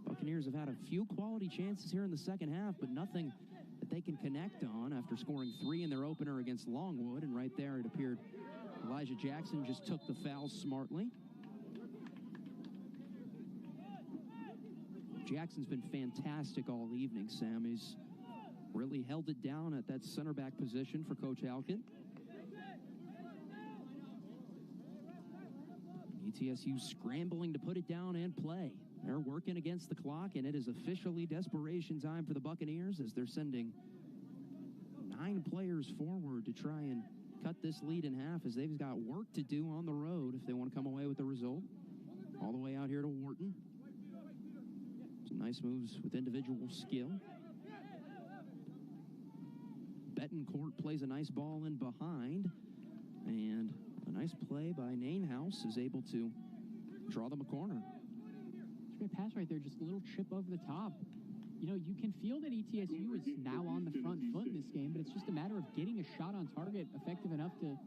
Buccaneers have had a few quality chances here in the second half, but nothing that they can connect on after scoring 3 in their opener against Longwood. And right there, it appeared Elijah Jackson just took the foul smartly. Jackson's been fantastic all evening, Sam. He's really held it down at that center back position for Coach Halkett. ETSU scrambling to put it down and play. They're working against the clock, and it is officially desperation time for the Buccaneers as they're sending 9 players forward to try and cut this lead in half, as they've got work to do on the road if they want to come away with the result. All the way out here to Wharton. Some nice moves with individual skill. Betancourt plays a nice ball in behind, and a nice play by Nienhuis is able to draw them a corner. It's a great pass right there, just a little chip over the top. You know, you can feel that ETSU is now on the front foot in this game, but it's just a matter of getting a shot on target effective enough to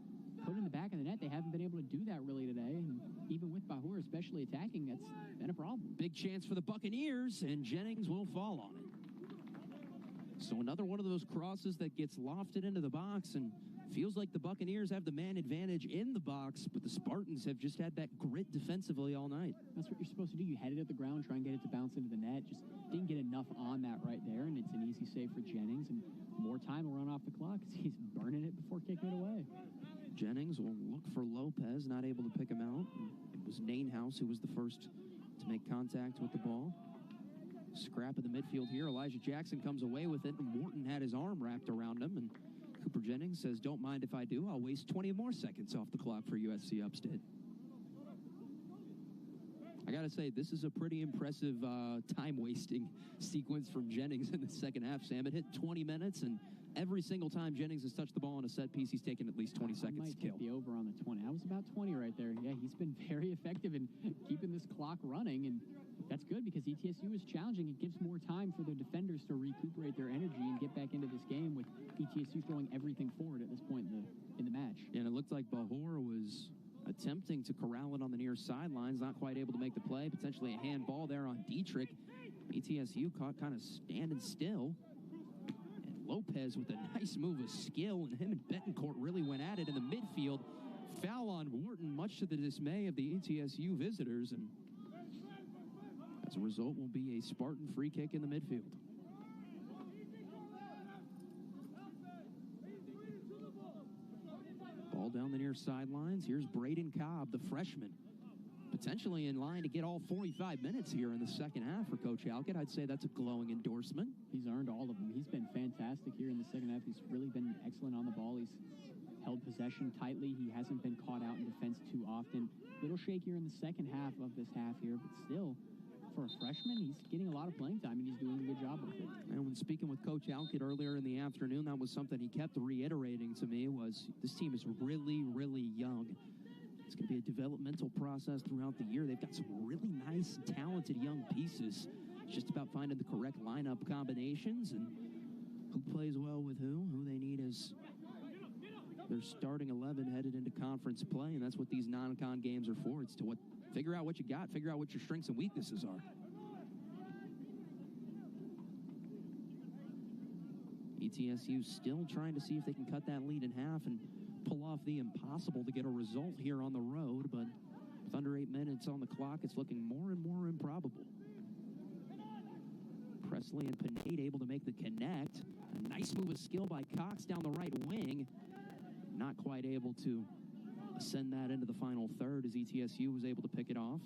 put in the back of the net. They haven't been able to do that really today, and even with Bahor especially attacking, that's been a problem. Big chance for the Buccaneers, and Jennings will fall on it. So another one of those crosses that gets lofted into the box, and feels like the Buccaneers have the man advantage in the box, but the Spartans have just had that grit defensively all night. That's what you're supposed to do. You head it at the ground, try and get it to bounce into the net. Just didn't get enough on that right there, and it's an easy save for Jennings, and more time will run off the clock because he's burning it before kicking it away. Jennings will look for Lopez, not able to pick him out. It was Nainhouse who was the first to make contact with the ball. Scrap in the midfield here. Elijah Jackson comes away with it, and Morton had his arm wrapped around him, and Cooper Jennings says, "Don't mind if I do. I'll waste 20 more seconds off the clock for USC Upstate." I got to say, this is a pretty impressive time-wasting sequence from Jennings in the second half, Sam. It hit 20 minutes, and every single time Jennings has touched the ball on a set piece, he's taken at least 20 seconds to kill. Might take the over on the 20. I was about 20 right there. Yeah, he's been very effective in keeping this clock running, and that's good because ETSU is challenging. It gives more time for their defenders to recuperate their energy and get back into this game with ETSU throwing everything forward at this point in the match. Yeah, and it looked like Bahor was attempting to corral it on the near sidelines, not quite able to make the play. Potentially a handball there on Dietrich. ETSU caught kind of standing still. And Lopez with a nice move of skill, and him and Betancourt really went at it in the midfield. Foul on Wharton, much to the dismay of the ETSU visitors, and as a result will be a Spartan free kick in the midfield. Ball down the near sidelines. Here's Braden Cobb, the freshman, potentially in line to get all 45 minutes here in the second half for Coach Halkett. I'd say that's a glowing endorsement. He's earned all of them. He's been fantastic here in the second half. He's really been excellent on the ball. He's held possession tightly. He hasn't been caught out in defense too often. Little shakier in the second half of this half here, but still, for a freshman, he's getting a lot of playing time, and he's doing a good job with it. And when speaking with Coach Halkett earlier in the afternoon, that was something he kept reiterating to me, was this team is really, really young. It's going to be a developmental process throughout the year. They've got some really nice, talented young pieces. It's just about finding the correct lineup combinations and who plays well with who they need as their starting 11 headed into conference play, and that's what these non-con games are for. It's to figure out what you got, figure out what your strengths and weaknesses are. ETSU still trying to see if they can cut that lead in half and pull off the impossible to get a result here on the road, but with under 8 minutes on the clock, it's looking more and more improbable. Presley and Panaite able to make the connect. A nice move of skill by Cox down the right wing. Not quite able to send that into the final third as ETSU was able to pick it off.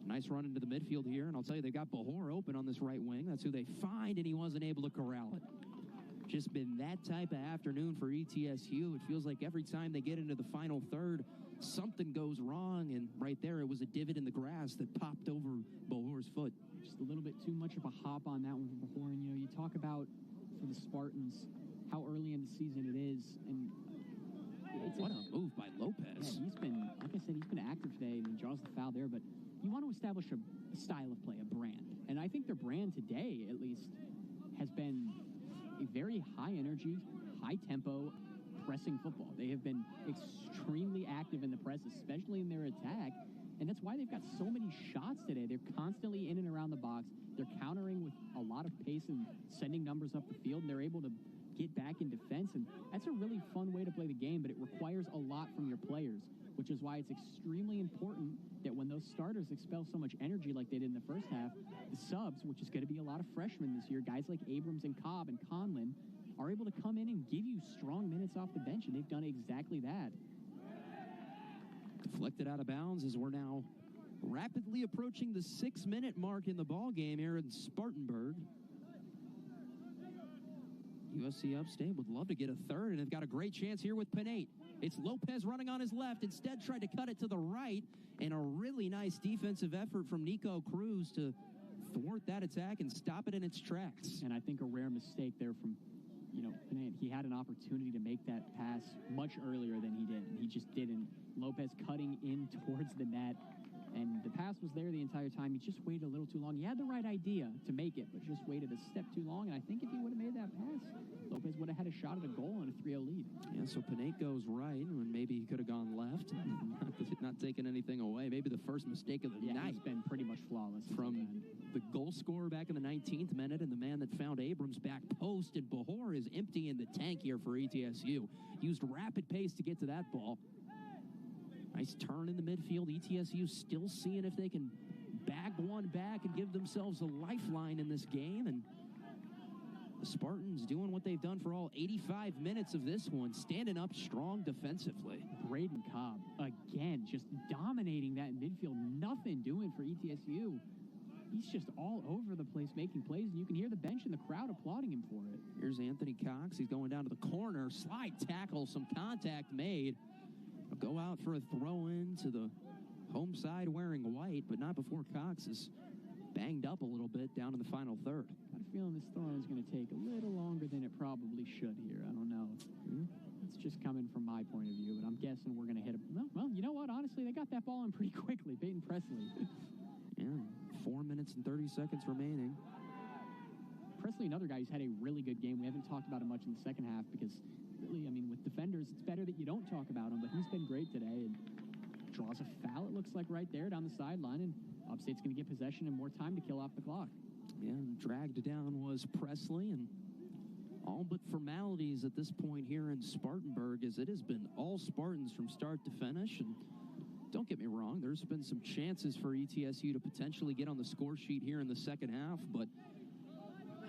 Nice run into the midfield here, and I'll tell you, they've got Bahor open on this right wing. That's who they find, and he wasn't able to corral it. Just been that type of afternoon for ETSU. It feels like every time they get into the final third, something goes wrong, and right there it was a divot in the grass that popped over Bahor's foot. Just a little bit too much of a hop on that one for Bahor. And, you talk about, for the Spartans, how early in the season it is, and what a move by Lopez. Yeah, he's been, like I said, he's been active today, and he draws the foul there, but you want to establish a style of play, a brand. And I think their brand today, at least, has been a very high-energy, high-tempo, pressing football. They have been extremely active in the press, especially in their attack, and that's why they've got so many shots today. They're constantly in and around the box. They're countering with a lot of pace and sending numbers up the field, and they're able to get back in defense, and that's a really fun way to play the game, but it requires a lot from your players, which is why it's extremely important that when those starters expel so much energy like they did in the first half, the subs, which is going to be a lot of freshmen this year, guys like Abrams and Cobb and Conlin, are able to come in and give you strong minutes off the bench, and they've done exactly that. Deflected out of bounds as we're now rapidly approaching the 6-minute mark in the ball game here in Spartanburg. USC Upstate would love to get a third, and they've got a great chance here with Panaite. It's Lopez running on his left. Instead, tried to cut it to the right, and a really nice defensive effort from Nico Cruz to thwart that attack and stop it in its tracks. And I think a rare mistake there from, Panaite. He had an opportunity to make that pass much earlier than he did, and he just didn't. Lopez cutting in towards the net, And the pass was there the entire time. He just waited a little too long. He had the right idea to make it, but just waited a step too long. And I think if he would have made that pass, Lopez would have had a shot at a goal and a 3-0 lead. Yeah, so Panaite goes right when maybe he could have gone left. Not taking anything away. Maybe the first mistake of the night. He's been pretty much flawless. From the goal scorer back in the 19th minute and the man that found Abrams back post. And Bahor is empty in the tank here for ETSU. Used rapid pace to get to that ball. Nice turn in the midfield. ETSU still seeing if they can bag one back and give themselves a lifeline in this game. And the Spartans doing what they've done for all 85 minutes of this one, standing up strong defensively. Braden Cobb, again, just dominating that midfield. Nothing doing for ETSU. He's just all over the place making plays, and you can hear the bench and the crowd applauding him for it. Here's Anthony Cox. He's going down to the corner. Slide tackle, some contact made. Go out for a throw-in to the home side wearing white, but not before Cox is banged up a little bit down in the final third. Got a feeling this throw-in is going to take a little longer than it probably should here. I don't know. It's just coming from my point of view, but I'm guessing we're going to hit a... Well, you know what? Honestly, they got that ball in pretty quickly. Peyton Presley. Yeah, 4 minutes and 30 seconds remaining. Presley, another guy who's had a really good game. We haven't talked about him much in the second half because... Really, I mean, with defenders, it's better that you don't talk about him, but he's been great today and draws a foul, it looks like, right there down the sideline, and Upstate's going to get possession and more time to kill off the clock. Yeah, dragged down was Presley, and all but formalities at this point here in Spartanburg, as it has been all Spartans from start to finish. And don't get me wrong, there's been some chances for ETSU to potentially get on the score sheet here in the second half, but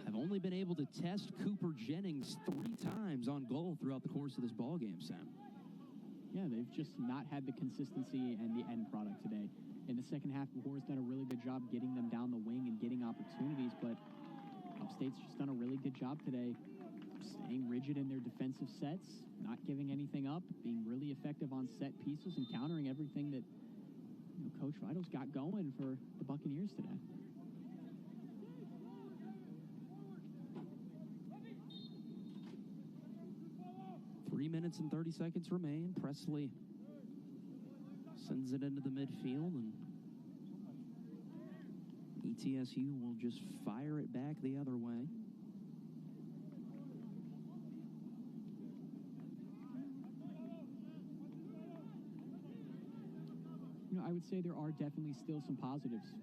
I've only been able to test Cooper Jennings 3 times on goal throughout the course of this ball game, Sam. Yeah, they've just not had the consistency and the end product today. In the second half, Bahor's done a really good job getting them down the wing and getting opportunities, but Upstate's just done a really good job today staying rigid in their defensive sets, not giving anything up, being really effective on set pieces, and countering everything that Coach Vital's got going for the Buccaneers today. Three minutes and 30 seconds remain. Presley sends it into the midfield, and ETSU will just fire it back the other way. I would say there are definitely still some positives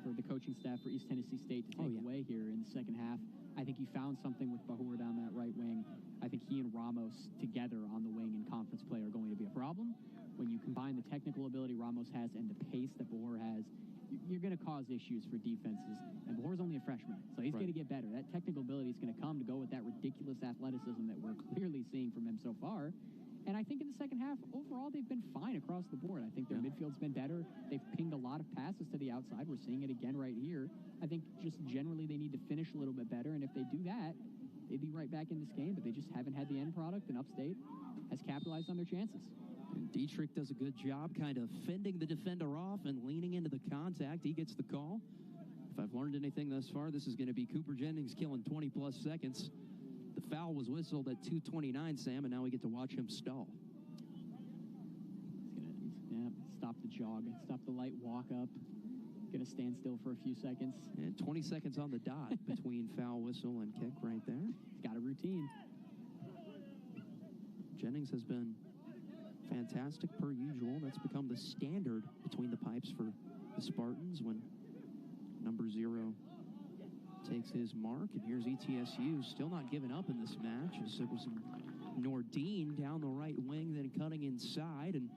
for the coaching staff for East Tennessee State to take away here in the second half. I think he found something with Bahor down that right wing. I think he and Ramos together on the wing in conference play are going to be a problem. When you combine the technical ability Ramos has and the pace that Bahor has, you're going to cause issues for defenses. And Bahor's only a freshman, so he's going to get better. That technical ability is going to come to go with that ridiculous athleticism that we're clearly seeing from him so far. And I think in the second half, overall, they've been fine across the board. I think their midfield's been better. They've pinged a lot of passes to the outside. We're seeing it again right here. I think just generally they need to finish a little bit better, and if they do that, they'd be right back in this game, but they just haven't had the end product, and Upstate has capitalized on their chances. And Dietrich does a good job kind of fending the defender off and leaning into the contact. He gets the call. If I've learned anything thus far, this is going to be Cooper Jennings killing 20-plus seconds. The foul was whistled at 2:29, Sam, and now we get to watch him stall. He's going to stop the jog, stop the light walk up. Going to stand still for a few seconds. And 20 seconds on the dot between foul whistle and kick right there. He's got a routine. Jennings has been fantastic per usual. That's become the standard between the pipes for the Spartans when number 0 takes his mark. And here's ETSU still not giving up in this match, as it was Nordine down the right wing, then cutting inside, and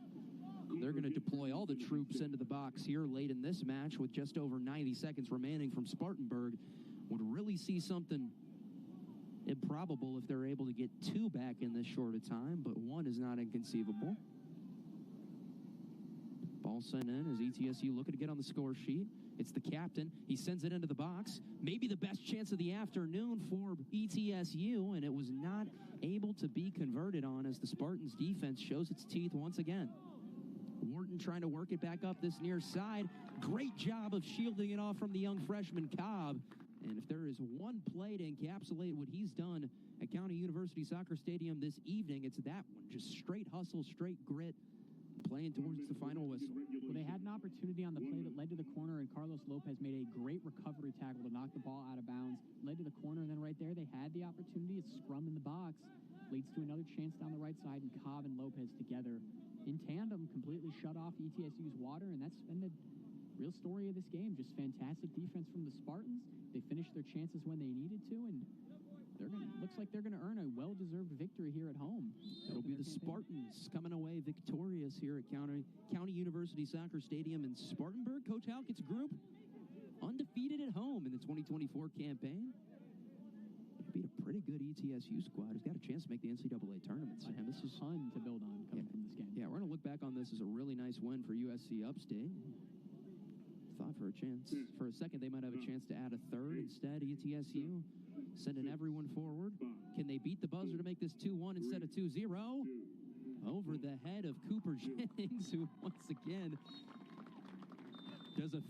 they're going to deploy all the troops into the box here late in this match with just over 90 seconds remaining from Spartanburg. Would really see something improbable if they're able to get 2 back in this short a time, but 1 is not inconceivable. Ball sent in as ETSU looking to get on the score sheet. It's the captain. He sends it into the box. Maybe the best chance of the afternoon for ETSU, and it was not able to be converted on as the Spartans' defense shows its teeth once again. Wharton trying to work it back up this near side. Great job of shielding it off from the young freshman Cobb. And if there is one play to encapsulate what he's done at County University Soccer Stadium this evening, it's that one. Just straight hustle, straight grit. playing towards the final whistle. Well, they had an opportunity on the play that led to the corner, and Carlos Lopez made a great recovery tackle to knock the ball out of bounds, led to the corner, and then right there they had the opportunity. A scrum in the box leads to another chance down the right side, and Cobb and Lopez together in tandem completely shut off ETSU's water, and that's been the real story of this game. Just fantastic defense from the Spartans. They finished their chances when they needed to, and looks like they're going to earn a well-deserved victory here at home. It'll be the Spartans coming away victorious here at County University Soccer Stadium in Spartanburg. Coach Halkett's group undefeated at home in the 2024 campaign. Beat a pretty good ETSU squad who's got a chance to make the NCAA tournament. And this is fun to build on coming from this game. Yeah, we're going to look back on this as a really nice win for USC Upstate. Thought for a second they might have a chance to add a third. Instead, ETSU sending everyone forward. Can they beat the buzzer to make this 2-1 instead of 2-0? Over the head of Cooper Jennings, who once again does a